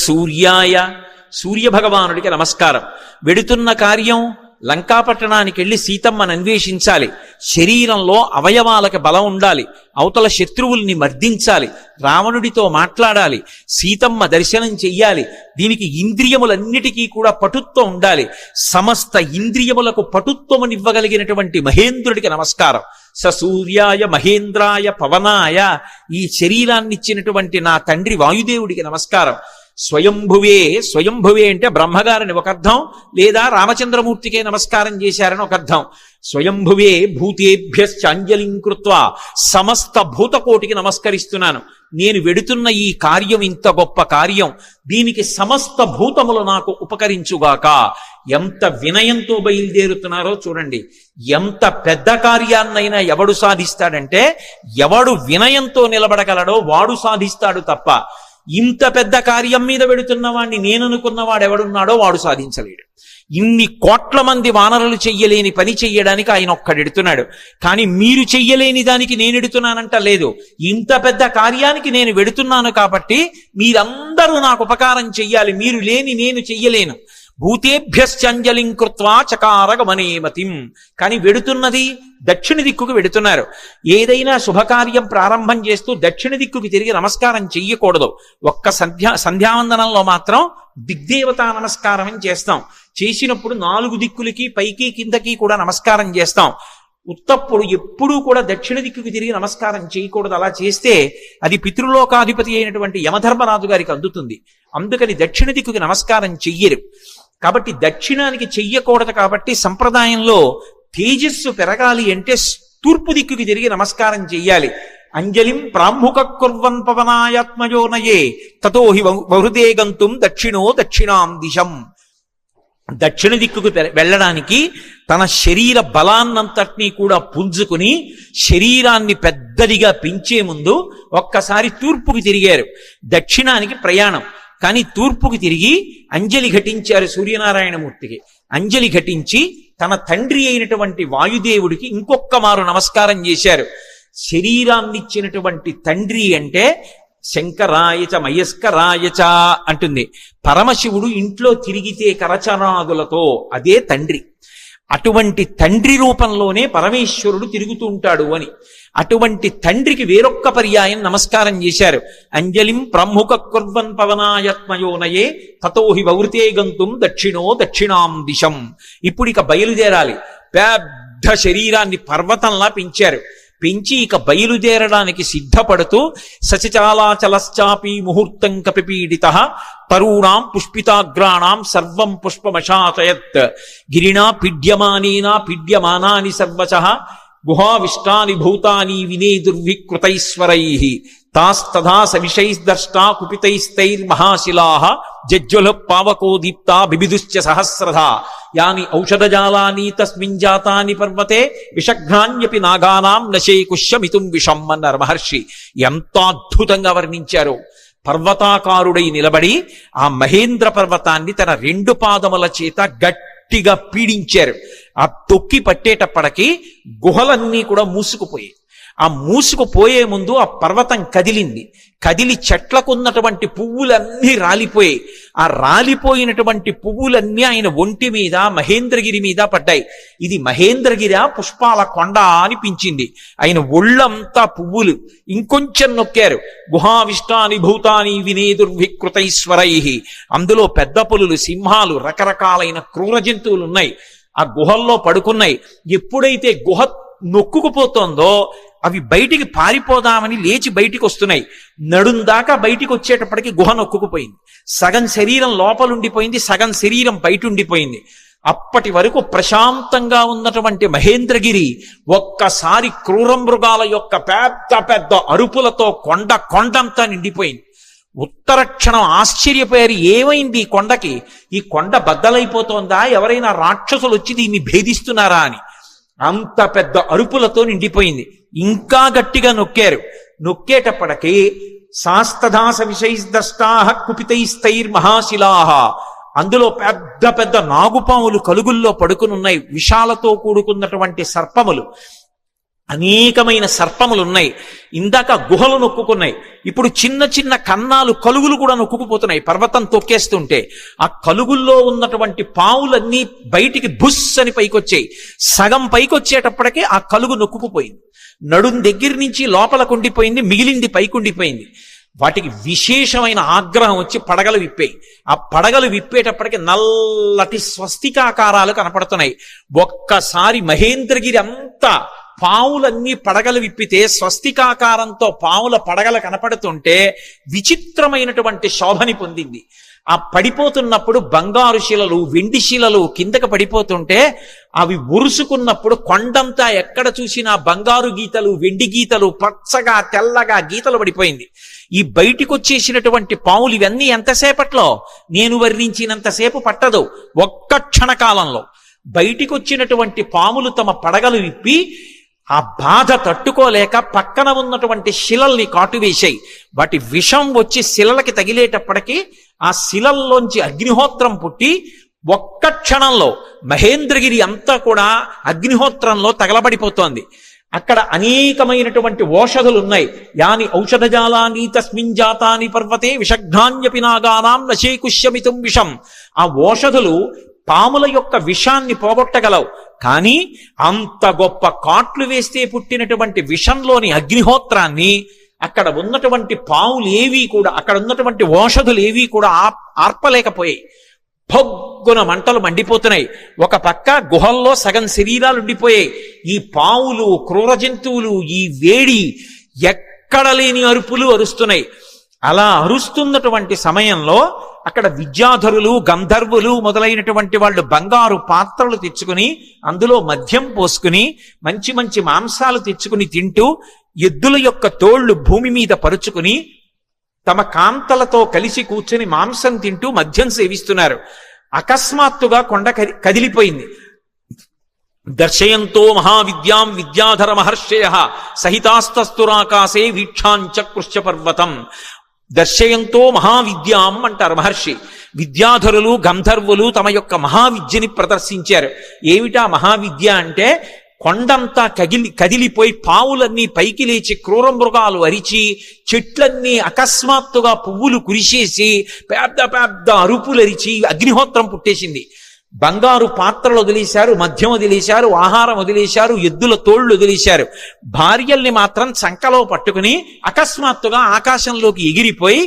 సూర్యాయ, సూర్య భగవానుడికి నమస్కారం. వెడుతున్న కార్యం లంకాపట్టణానికి వెళ్ళి సీతమ్మను అన్వేషించాలి. శరీరంలో అవయవాలకు బలం ఉండాలి, అవతల శత్రువుల్ని మర్దించాలి, రావణుడితో మాట్లాడాలి, సీతమ్మ దర్శనం చెయ్యాలి. దీనికి ఇంద్రియములన్నిటికీ కూడా పటుత్వం ఉండాలి. సమస్త ఇంద్రియములకు పటుత్వమునివ్వగలిగినటువంటి మహేంద్రుడికి నమస్కారం. సూర్యాయ మహేంద్రాయ పవనాయ, ఈ శరీరాన్నిచ్చినటువంటి నా తండ్రి వాయుదేవుడికి నమస్కారం. స్వయంభువే, స్వయంభువే అంటే బ్రహ్మగారిని ఒక అర్థం, లేదా రామచంద్రమూర్తికే నమస్కారం చేశారని ఒక అర్థం. స్వయంభువే భూతేభ్యశ్చాంజలిం కృత్వా, సమస్త భూతకోటికి నమస్కరిస్తున్నాను. నేను వెడుతున్న ఈ కార్యం ఇంత గొప్ప కార్యం, దీనికి సమస్త భూతములు నాకు ఉపకరించుగాక. ఎంత వినయంతో బయలుదేరుతున్నారో చూడండి. ఎంత పెద్ద కార్యాన్నైనా ఎవడు సాధిస్తాడంటే, ఎవడు వినయంతో నిలబడగలడో వాడు సాధిస్తాడు తప్ప, ఇంత పెద్ద కార్యం మీద వెడుతున్న వాడిని నేననుకున్నవాడు ఎవడున్నాడో వాడు సాధించలేడు. ఇన్ని కోట్ల మంది వానరులు చెయ్యలేని పని చెయ్యడానికి ఆయన ఒక్కడెడుతున్నాడు. కానీ మీరు చెయ్యలేని దానికి నేను ఎడుతున్నానంట లేదు. ఇంత పెద్ద కార్యానికి నేను వెడుతున్నాను కాబట్టి మీరందరూ నాకు ఉపకారం చెయ్యాలి, మీరు లేని నేను చెయ్యలేను. భూతేభ్యశ్చంజలిం కృత్వా చకార గమనేమతిం. కానీ వెడుతున్నది దక్షిణ దిక్కుకు వెడుతున్నారు. ఏదైనా శుభకార్యం ప్రారంభం చేస్తూ దక్షిణ దిక్కుకి తిరిగి నమస్కారం చెయ్యకూడదు. ఒక్క సంధ్యావందనంలో మాత్రం దిగ్దేవతా నమస్కారం అని చేస్తాం. చేసినప్పుడు 4 దిక్కులకి పైకి కిందకి కూడా నమస్కారం చేస్తాం. ఉత్తప్పుడు ఎప్పుడూ కూడా దక్షిణ దిక్కుకి తిరిగి నమస్కారం చేయకూడదు. అలా చేస్తే అది పితృలోకాధిపతి అయినటువంటి యమధర్మరాజు గారికి అందుతుంది. అందుకని దక్షిణ దిక్కుకి నమస్కారం చెయ్యరు. కాబట్టి దక్షిణానికి చెయ్యకూడదు. కాబట్టి సంప్రదాయంలో తేజస్సు పెరగాలి అంటే తూర్పు దిక్కుకి తిరిగి నమస్కారం చెయ్యాలి. అంజలిం ప్రాముఖ కుర్వన్ పవనాయాత్మయోనయే తతో హి బహృదే గంతుం దక్షిణో దక్షిణాం దిశం. దక్షిణ దిక్కుకు వెళ్ళడానికి తన శరీర బలాన్నంతటినీ కూడా పుంజుకుని శరీరాన్ని పెద్దదిగా పెంచే ముందు ఒక్కసారి తూర్పుకి తిరిగారు. దక్షిణానికి ప్రయాణం, కానీ తూర్పుకి తిరిగి అంజలి ఘటించారు సూర్యనారాయణమూర్తికి. అంజలి ఘటించి తన తండ్రి అయినటువంటి వాయుదేవుడికి ఇంకొక్క మారు నమస్కారం చేశారు. శరీరాన్నిచ్చినటువంటి తండ్రి అంటే శంకరాయచ మయస్కరాయచ అంటుంది. పరమశివుడు ఇంట్లో తిరిగితే కరచనాదులతో, అదే తండ్రి. అటువంటి తండ్రి రూపంలోనే పరమేశ్వరుడు తిరుగుతూ ఉంటాడు అని. అటువంటి తండ్రికి వేరొక్క పర్యాయం నమస్కారం చేశారు. అంజలిం ప్రముఖ కుర్వన్ పవనాయత్మయోనయే తతోహి వవృతే గంతుం దక్షిణో దక్షిణాం దిశం. ఇప్పుడు ఇక బయలుదేరాలి. పెద్ద శరీరాన్ని పర్వతంలా పెంచారు. పెంచి ఇక బయలుదేరడానికి సిద్ధపడుతూ సచచాలాచలశ్చాపి ముహూర్తం కపిపీడితః తరూణాం పుష్పితాగ్రాణాం సర్వం పుష్పమశాతయత్ గిరిణా పీడ్యమానేనా పీడ్యమానాని సర్వశః గుహావిష్టాని భూతాని వినేదుర్వికృతైశ్వరైః తాస్తథా సవిషైర్దష్టా కుపితైస్తైర్మహాశిలాః జజ్జ్వల పావకో దీప్తా బిబిదుశ్చ సహస్రధా యాని ఔషధజాలాని తస్మిన్ జాతాని పర్వతే విషఘ్నాన్యపి నాగానాం నశేకుష్యమితుం విషం అన్నారు మహర్షి. ఎంత అద్భుతంగా వర్ణించారు. పర్వతాకారుడై నిలబడి ఆ మహేంద్ర పర్వతాన్ని తన 2 పాదముల చేత గట్టిగా పీడించారు. ఆ తొక్కి పట్టేటప్పటికి గుహలన్నీ కూడా మూసుకుపోయాయి. ఆ మూసుకుపోయే ముందు ఆ పర్వతం కదిలింది. కదిలి చెట్లకున్నటువంటి పువ్వులన్నీ రాలిపోయాయి. ఆ రాలిపోయినటువంటి పువ్వులన్నీ ఆయన ఒంటి మీద మహేంద్రగిరి మీద పడ్డాయి. ఇది మహేంద్రగిరి పుష్పాల కొండ అనిపించింది. ఆయన ఒళ్ళంతా పువ్వులు. ఇంకొంచెం నొక్కారు. గుహావిష్టాని భూతాని వినేదుర్వికృతైశ్వరైః. అందులో పెద్ద పులులు, సింహాలు, రకరకాలైన క్రూర జంతువులు ఉన్నాయి. ఆ గుహల్లో పడుకున్నాయి. ఎప్పుడైతే గుహ నొక్కుకుపోతోందో అవి బయటికి పారిపోదామని లేచి బయటికి వస్తున్నాయి. నడుం దాకా బయటికి వచ్చేటప్పటికి గుహ నొక్కుకుపోయింది. సగం శరీరం లోపలుండిపోయింది, సగం శరీరం బయట ఉండిపోయింది. అప్పటి వరకు ప్రశాంతంగా ఉన్నటువంటి మహేంద్రగిరి ఒక్కసారి క్రూర మృగాల యొక్క పెద్ద పెద్ద అరుపులతో కొండంతా నిండిపోయింది. ఉత్తర క్షణం ఆశ్చర్యపోయారు. ఏమైంది ఈ కొండకి? ఈ కొండ బద్దలైపోతోందా? ఎవరైనా రాక్షసులు వచ్చి దీన్ని భేదిస్తున్నారా అని. అంత పెద్ద అరుపులతో నిండిపోయింది. ఇంకా గట్టిగా నొక్కారు. నొక్కేటప్పటికి శాస్తదాస విషైర్దష్టాః కుపితైస్తైర్మహాశిలాః. అందులో పెద్ద పెద్ద నాగుపాములు కలుగుల్లో పడుకునున్నాయి. విషాలతో కూడుకున్నటువంటి సర్పములు. అనేకమైన సర్పములు ఉన్నాయి. ఇందాక గుహలు నొక్కుకున్నాయి, ఇప్పుడు చిన్న చిన్న కన్నాలు కలుగులు కూడా నొక్కుకుపోతున్నాయి పర్వతం తొక్కేస్తుంటే. ఆ కలుగుల్లో ఉన్నటువంటి పావులన్నీ బయటికి బుస్ అని పైకొచ్చాయి. సగం పైకొచ్చేటప్పటికే ఆ కలుగు నొక్కుకుపోయింది. నడుం దగ్గర నుంచి లోపలకు ఉండిపోయింది, మిగిలింది పైకుండిపోయింది. వాటికి విశేషమైన ఆగ్రహం వచ్చి పడగలు విప్పాయి. ఆ పడగలు విప్పేటప్పటికి నల్లటి స్వస్తికాకారాలు కనపడుతున్నాయి. ఒక్కసారి మహేంద్రగిరి అంతా పావులన్నీ పడగలు విప్పితే స్వస్తికాకారంతో పావుల పడగలు కనపడుతుంటే విచిత్రమైనటువంటి శోభని పొందింది. ఆ పడిపోతున్నప్పుడు బంగారు శిలలు, వెండి శిలలు కిందకి పడిపోతుంటే అవి ఉరుసుకున్నప్పుడు కొండంతా ఎక్కడ చూసినా బంగారు గీతలు, వెండి గీతలు, పచ్చగా తెల్లగా గీతలు పడిపోయింది. ఈ బయటికి వచ్చేసినటువంటి పావులు ఇవన్నీ ఎంతసేపట్లో, నేను వర్ణించినంతసేపు పట్టదు, ఒక్క క్షణకాలంలో బయటికి వచ్చినటువంటి పాములు తమ పడగలు విప్పి ఆ బాధ తట్టుకోలేక పక్కన ఉన్నటువంటి శిలల్ని కాటువేశాయి. వాటి విషం వచ్చి శిలలకి తగిలేటప్పటికీ ఆ శిలల్లోంచి అగ్నిహోత్రం పుట్టి ఒక్క క్షణంలో మహేంద్రగిరి అంతా కూడా అగ్నిహోత్రంలో తగలబడిపోతోంది. అక్కడ అనేకమైనటువంటి ఓషధులు ఉన్నాయి. యాని ఔషధజాలాని తస్మిన్ జాతాని పర్వతే విషఘ్నాన్యపి నాగానాం నశేకుష్యమితుం విషం. ఆ ఓషధులు పాముల యొక్క విషాన్ని పోగొట్టగలవు, కానీ అంత గొప్ప కాట్లు వేస్తే పుట్టినటువంటి విషంలోని అగ్నిహోత్రాన్ని అక్కడ ఉన్నటువంటి పాములు ఏవి కూడా, అక్కడ ఉన్నటువంటి ఓషధులు ఏవి కూడా ఆర్పలేకపోయాయి. భొగ్గున మంటలు మండిపోతున్నాయి. ఒక పక్క గుహల్లో సగం శరీరాలు ఉండిపోయాయి. ఈ పావులు, క్రూర జంతువులు ఈ వేడి ఎక్కడ లేని అరుపులు అరుస్తున్నాయి. అలా అరుస్తున్నటువంటి సమయంలో అక్కడ విద్యాధరులు, గంధర్వులు మొదలైనటువంటి వాళ్ళు బంగారు పాత్రలు తెచ్చుకుని అందులో మద్యం పోసుకుని మంచి మంచి మాంసాలు తెచ్చుకుని తింటూ, ఎద్దుల యొక్క తోళ్లు భూమి మీద పరుచుకుని తమ కాంతలతో కలిసి కూర్చుని మాంసం తింటూ మద్యం సేవిస్తున్నారు. అకస్మాత్తుగా కొండ కదిలిపోయింది. దర్శయంతో మహావిద్యాం విద్యాధర మహర్షయ సహితాస్తస్తురాకాశే వీక్షాంచకృష్య పర్వతం. దర్శయంతో మహావిద్యాం అంటారు మహర్షి. విద్యాధరులు, గంధర్వులు తమ యొక్క మహావిద్యని ప్రదర్శించారు. ఏమిటా మహావిద్య అంటే, కొండంతా కదిలిపోయి పావులన్నీ పైకి లేచి క్రూర మృగాలు అరిచి, చెట్లన్నీ అకస్మాత్తుగా పువ్వులు కురిసేసి పెద్ద పెద్ద అరుపులు అరిచి అగ్నిహోత్రం పుట్టేసింది. బంగారు పాత్రలు వదిలేశారు, మద్యం వదిలేశారు, ఆహారం వదిలేశారు, ఎద్దుల తోళ్లు వదిలేశారు. భార్యల్ని మాత్రం చంకలో పట్టుకుని అకస్మాత్తుగా ఆకాశంలోకి ఎగిరిపోయి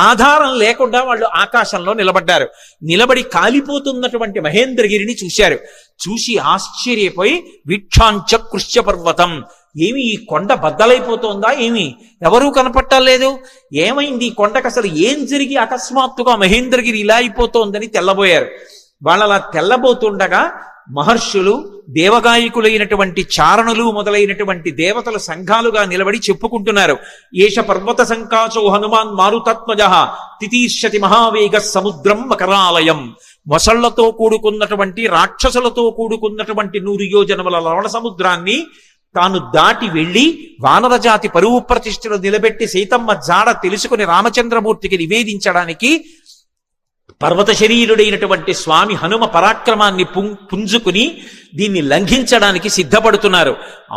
ఆధారం లేకుండా వాళ్ళు ఆకాశంలో నిలబడ్డారు. నిలబడి కాలిపోతున్నటువంటి మహేంద్రగిరిని చూశారు. చూసి ఆశ్చర్యపోయి వీక్షాంచకృష్య పర్వతం, ఏమి ఈ కొండ బద్దలైపోతోందా, ఏమి ఎవరూ కనపట్టలేదు, ఏమైంది ఈ కొండకు, అసలు ఏం జరిగి అకస్మాత్తుగా మహేంద్రగిరి ఇలా అయిపోతోందని తెల్లబోయారు. వాళ్ళలా తెల్లబోతుండగా మహర్షులు, దేవగాయకులైనటువంటి చారణులు మొదలైనటువంటి దేవతల సంఘాలుగా నిలబడి చెప్పుకుంటున్నారు. ఏష పర్వత సంకాశో హనుమాన్ మారుతత్మజ తితీర్షతి మహావేగ సముద్రం మకరాలయం. మొసళ్లతో కూడుకున్నటువంటి, రాక్షసులతో కూడుకున్నటువంటి 100 యోజనముల లవణ సముద్రాన్ని తాను దాటి వెళ్లి వానరజాతి పరువు ప్రతిష్ఠలు నిలబెట్టి సీతమ్మ జాడ తెలుసుకుని రామచంద్రమూర్తికి నివేదించడానికి పర్వత శరీరుడైనటువంటి స్వామి హనుమ పరాక్రమాన్ని పుంజుకుని దీన్ని లంఘించడానికి సిద్ధపడుతున్నారు.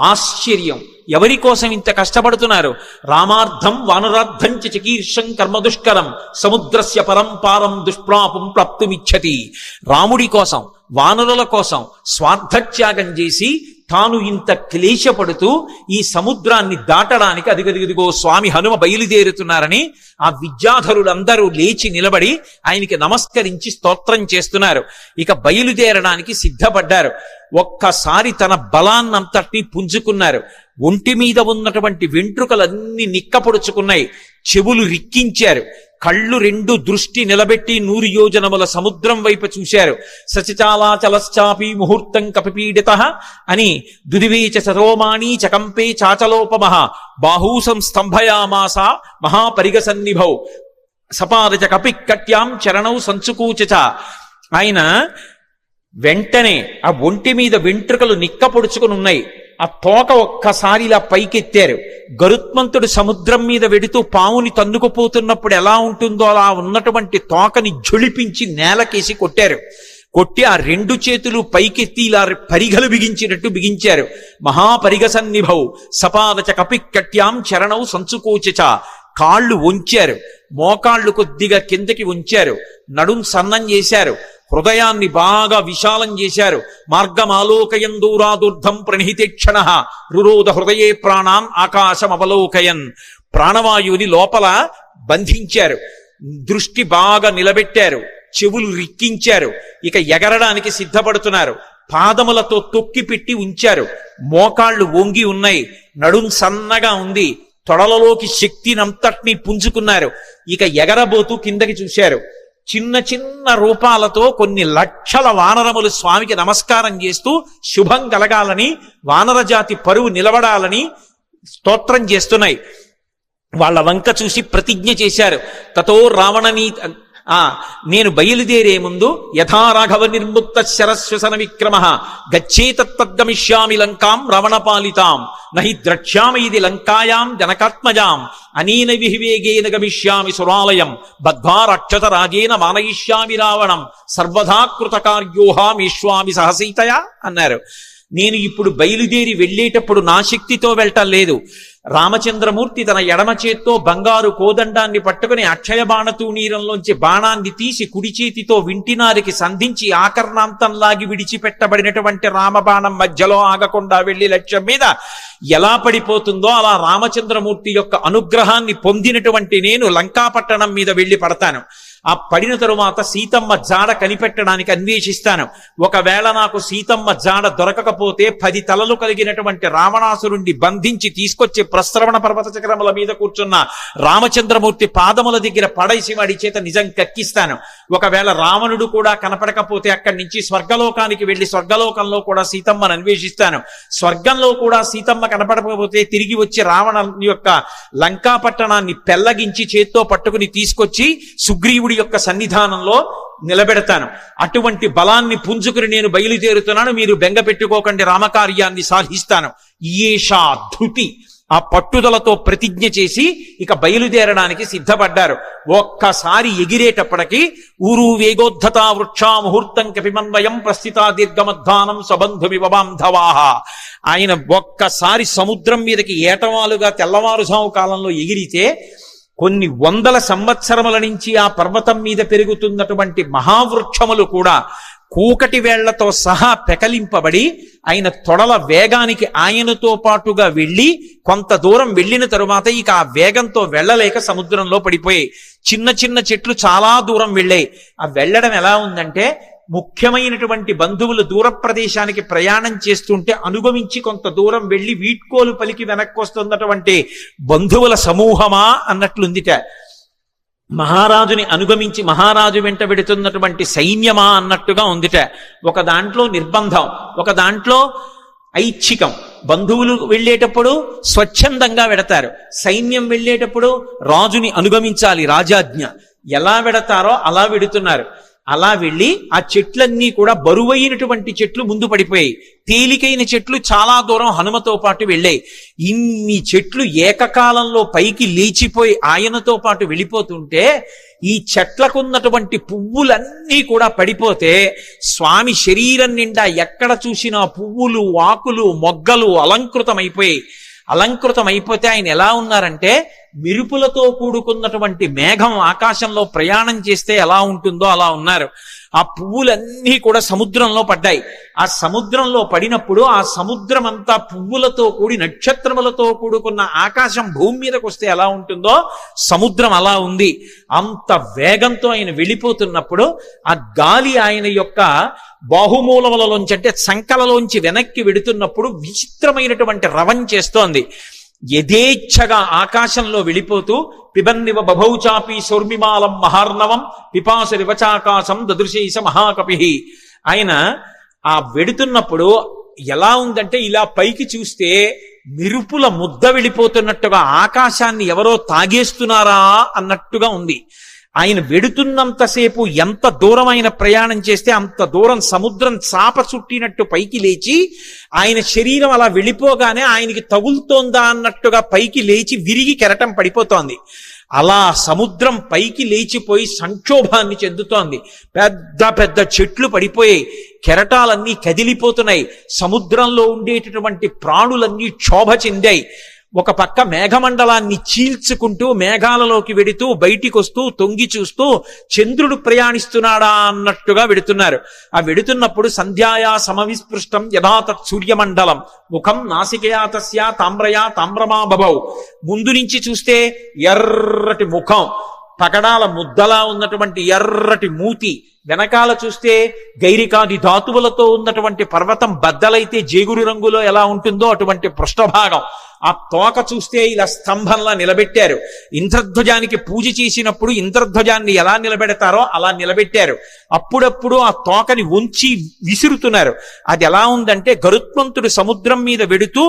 ఆశ్చర్యం, ఎవరి కోసం ఇంత కష్టపడుతున్నారు? రామార్థం వానరార్థం చికీర్షం కర్మదుష్కరం సముద్రస్య పరంపారం దుష్ప్రాపం ప్రాప్తుమిచ్చతి. రాముడి కోసం, వానరుల కోసం స్వార్థత్యాగం చేసి తాను ఇంత క్లేశపడుతూ ఈ సముద్రాన్ని దాటడానికి అదిగదిగదిగో స్వామి హనుమ బయలుదేరుతున్నారని ఆ విద్యాధరులందరూ లేచి నిలబడి ఆయనకి నమస్కరించి స్తోత్రం చేస్తున్నారు. ఇక బయలుదేరడానికి సిద్ధపడ్డారు. ఒక్కసారి తన బలాన్నంతటినీ పుంజుకున్నారు. ఒంటి మీద ఉన్నటువంటి వెంట్రుకలన్నీ నిక్కపొడుచుకున్నాయి. చెవులు రిక్కించారు. కళ్ళు 2 దృష్టి నిలబెట్టి 100 యోజనముల సముద్రం వైపు చూశారు. సచిచాలాచలశ్చాపి ముహూర్తం కపిపీడిత అని దుదివేచ సరోమాణి చకంపే చాచలోపమః బాహూసం స్తంభయామాస మహాపరిగ సన్నిభౌ సపారచ కపిక్కట్యాం చరణౌ సంచుకూచ. ఆయన వెంటనే ఆ ఒంటి మీద వెంట్రుకలు నిక్కపొడుచుకుని ఉన్నాయి. ఆ తోక ఒక్కసారి ఇలా పైకెత్తారు. గరుత్మంతుడు సముద్రం మీద వెడుతూ పావుని తన్నుకుపోతున్నప్పుడు ఎలా ఉంటుందో అలా ఉన్నటువంటి తోకని ఝుళిపించి నేలకేసి కొట్టారు. కొట్టి ఆ రెండు చేతులు పైకెత్తి ఇలా పరిగలు బిగించినట్టు బిగించారు. మహాపరిగ సన్నిభౌ సపాదచ కపిక్కట్యాం చరణౌ సంచుకోచచ. కాళ్ళు వంచారు, మోకాళ్ళు కొద్దిగా కిందకి ఉంచారు, నడుం సన్నం చేశారు, హృదయాన్ని బాగా విశాలం చేశారు. మార్గమాలోకయన్ దూరాదుర్ధం ప్రణిహితేక్షణ రురోధ హృదయే ప్రాణాన్ ఆకాశమవలోకయన్. ప్రాణవాయువుని లోపల బంధించారు, దృష్టి బాగా నిలబెట్టారు, చెవులు రిక్కించారు. ఇక ఎగరడానికి సిద్ధపడుతున్నారు. పాదములతో తొక్కి పెట్టి ఉంచారు. మోకాళ్ళు వంగి ఉన్నాయి, నడుం సన్నగా ఉంది, తొడలలోకి శక్తినంతటినీ పుంజుకున్నారు. ఇక ఎగరబోతూ కిందకి చూశారు. చిన్న చిన్న రూపాలతో కొన్ని లక్షల వానరములు స్వామికి నమస్కారం చేస్తూ శుభం కలగాలని, వానరజాతి పరువు నిలబడాలని స్తోత్రం చేస్తున్నాయి. వాళ్ళ వంక చూసి ప్రతిజ్ఞ చేశారు. తతో రావణనీ నేను బయలుదేరే ముందు యథా రాఘవ నిర్ముక్త శరశ్వసన విక్రమ గచ్చేతద్గమిష్యామి లంకాం రావణపాలితాం నహి ద్రక్ష్యామి ఇది లంకాయాం జనకాత్మజాం అనేన విహివేగేన గమిష్యామి సురాలయం బద్ధ్వా రాక్షస రాజేన మానయిష్యామి రావణం సర్వదా కృతకార్యోహామీష్వామి సహసీతయా అన్నారు. నేను ఇప్పుడు బయలుదేరి వెళ్ళేటప్పుడు నా శక్తితో వెళ్ళటం లేదు. రామచంద్రమూర్తి తన ఎడమ చేత్తో బంగారు కోదండాన్ని పట్టుకుని అక్షయ బాణతూణీరంలోంచి బాణాన్ని తీసి కుడి చేతితో వింటినారికి సంధించి ఆకర్ణాంతంలాగి విడిచిపెట్టబడినటువంటి రామబాణం మధ్యలో ఆగకుండా వెళ్లి లక్ష్యం మీద ఎలా పడిపోతుందో అలా రామచంద్రమూర్తి యొక్క అనుగ్రహాన్ని పొందినటువంటి నేను లంకాపట్టణం మీద వెళ్లి పడతాను. ఆ పడిన తరువాత సీతమ్మ జాడ కనిపెట్టడానికి అన్వేషిస్తాను. ఒకవేళ నాకు సీతమ్మ జాడ దొరకకపోతే 10 తలలు కలిగినటువంటి రావణాసురుణ్ణి బంధించి తీసుకొచ్చి ప్రస్రవణ పర్వత చక్రముల మీద కూర్చున్న రామచంద్రమూర్తి పాదముల దగ్గర పడేసి వాడి చేత నిజం కక్కిస్తాను. ఒకవేళ రావణుడు కూడా కనపడకపోతే అక్కడి నుంచి స్వర్గలోకానికి వెళ్లి స్వర్గలోకంలో కూడా సీతమ్మను అన్వేషిస్తాను. స్వర్గంలో కూడా సీతమ్మ కనపడకపోతే తిరిగి వచ్చి రావణ యొక్క లంకాపట్టణాన్ని పెళ్లగించి చేత్తో పట్టుకుని తీసుకొచ్చి సుగ్రీవుడి యొక్క సన్నిధానంలో నిలబెడతాను. అటువంటి బలాన్ని పుంజుకుని నేను బయలుదేరుతున్నాను, మీరు బెంగ పెట్టుకోకండి, రామకార్యాన్ని సాధిస్తాను. ఈషా ధృతి, ఆ పట్టుదలతో ప్రతిజ్ఞ చేసి ఇక బయలుదేరడానికి సిద్ధపడ్డారు. ఒక్కసారి ఎగిరేటప్పటికి ఊరు వేగోద్ధతా వృక్షా ముహూర్తం కపిమన్వయం ప్రస్థితా దీర్ఘమధ్వానం సబంధుమివ బాంధవాహ. ఆయన ఒక్కసారి సముద్రం మీదకి ఏటవాలుగా తెల్లవారుజాము కాలంలో ఎగిరితే కొన్ని వందల సంవత్సరముల నుంచి ఆ పర్వతం మీద పెరుగుతున్నటువంటి మహావృక్షములు కూడా కూకటి వేళ్లతో సహా పెకలింపబడి ఆయన తొడల వేగానికి ఆయనతో పాటుగా వెళ్ళి కొంత దూరం వెళ్ళిన తరువాత ఇక ఆ వేగంతో వెళ్ళలేక సముద్రంలో పడిపోయాయి. చిన్న చిన్న చెట్లు చాలా దూరం వెళ్ళాయి. ఆ వెళ్ళడం ఎలా ఉందంటే, ముఖ్యమైనటువంటి బంధువులు దూర ప్రదేశానికి ప్రయాణం చేస్తుంటే అనుగమించి కొంత దూరం వెళ్ళి వీడ్కోలు పలికి వెనక్కి వస్తున్నటువంటి బంధువుల సమూహమా అన్నట్లుందిట. మహారాజుని అనుగమించి మహారాజు వెంట వెడుతున్నటువంటి సైన్యమా అన్నట్టుగా ఉందిట. ఒక దాంట్లో నిర్బంధం, ఒక దాంట్లో ఐచ్ఛికం. బంధువులు వెళ్ళేటప్పుడు స్వచ్ఛందంగా వెడతారు, సైన్యం వెళ్ళేటప్పుడు రాజుని అనుగమించాలి, రాజాజ్ఞ. ఎలా వెడతారో అలా వెడుతున్నారు. అలా వెళ్ళి ఆ చెట్లన్నీ కూడా బరువైనటువంటి చెట్లు ముందు పడిపోయాయి, తేలికైన చెట్లు చాలా దూరం హనుమతో పాటు వెళ్ళాయి. ఇన్ని చెట్లు ఏకకాలంలో పైకి లేచిపోయి ఆయనతో పాటు వెళ్ళిపోతుంటే ఈ చెట్లకున్నటువంటి పువ్వులన్నీ కూడా పడిపోతే స్వామి శరీరం నిండా ఎక్కడ చూసినా పువ్వులు, ఆకులు, మొగ్గలు అలంకృతమైపోయాయి. అలంకృతమైపోతే ఆయన ఎలా ఉన్నారంటే, మెరుపులతో కూడుకున్నటువంటి మేఘం ఆకాశంలో ప్రయాణం చేస్తే ఎలా ఉంటుందో అలా ఉన్నారు. ఆ పువ్వులన్నీ కూడా సముద్రంలో పడ్డాయి. ఆ సముద్రంలో పడినప్పుడు ఆ సముద్రం అంతా పువ్వులతో కూడి నక్షత్రములతో కూడుకున్న ఆకాశం భూమి మీదకి వస్తే ఎలా ఉంటుందో సముద్రం అలా ఉంది. అంత వేగంతో ఆయన వెళ్ళిపోతున్నప్పుడు ఆ గాలి ఆయన యొక్క బాహుమూలములలోంచి, అంటే సంకలలోంచి వెనక్కి వెడుతున్నప్పుడు విచిత్రమైనటువంటి రవం చేస్తోంది. యథేచ్ఛగా ఆకాశంలో వెళ్ళిపోతూ పిబన్నివ బభౌచాపి సౌర్మిమాలం మహార్ణవం పిపాస వివచాకాశం దదృశేష మహాకపి. ఆయన ఆ వెడుతున్నప్పుడు ఎలా ఉందంటే, ఇలా పైకి చూస్తే మెరుపుల ముద్ద వెళ్ళిపోతున్నట్టుగా ఆకాశాన్ని ఎవరో తాగేస్తున్నారా అన్నట్టుగా ఉంది. ఆయన వెడుతున్నంతసేపు ఎంత దూరం ఆయన ప్రయాణం చేస్తే అంత దూరం సముద్రం చాప చుట్టినట్టు పైకి లేచి ఆయన శరీరం అలా వెళ్ళిపోగానే ఆయనకి తగులుతోందా అన్నట్టుగా పైకి లేచి విరిగి కెరటం పడిపోతోంది. అలా సముద్రం పైకి లేచిపోయి సంక్షోభాన్ని చెందుతోంది. పెద్ద పెద్ద చెట్లు పడిపోయాయి, కెరటాలన్నీ కదిలిపోతున్నాయి, సముద్రంలో ఉండేటటువంటి ప్రాణులన్నీ క్షోభ చెందాయి. ఒక పక్క మేఘమండలాన్ని చీల్చుకుంటూ మేఘాలలోకి వెడుతూ బయటికి వస్తూ తొంగి చూస్తూ చంద్రుడు ప్రయాణిస్తున్నాడా అన్నట్టుగా వెడుతున్నారు. ఆ వెడుతున్నప్పుడు సంధ్యాయా సమవిస్పృష్టం యథాతత్ సూర్యమండలం ముఖం నాసికయా తస్యా తామ్రయా తామ్రమా బభౌ. ముందు నుంచి చూస్తే ఎర్రటి ముఖం, పకడాల ముద్దలా ఉన్నటువంటి ఎర్రటి మూతి, వెనకాల చూస్తే గైరికాది ధాతువులతో ఉన్నటువంటి పర్వతం బద్దలైతే జేగురు రంగులో ఎలా ఉంటుందో అటువంటి పృష్ఠభాగం. ఆ తోక చూస్తే ఇలా స్తంభంలా నిలబెట్టారు. ఇంద్రధ్వజానికి పూజ చేసినప్పుడు ఇంద్రధ్వజాన్ని ఎలా నిలబెడతారో అలా నిలబెట్టారు. అప్పుడప్పుడు ఆ తోకని ఉంచి విసురుతున్నారు. అది ఎలా ఉందంటే గరుత్మంతుడు సముద్రం మీద వెడుతూ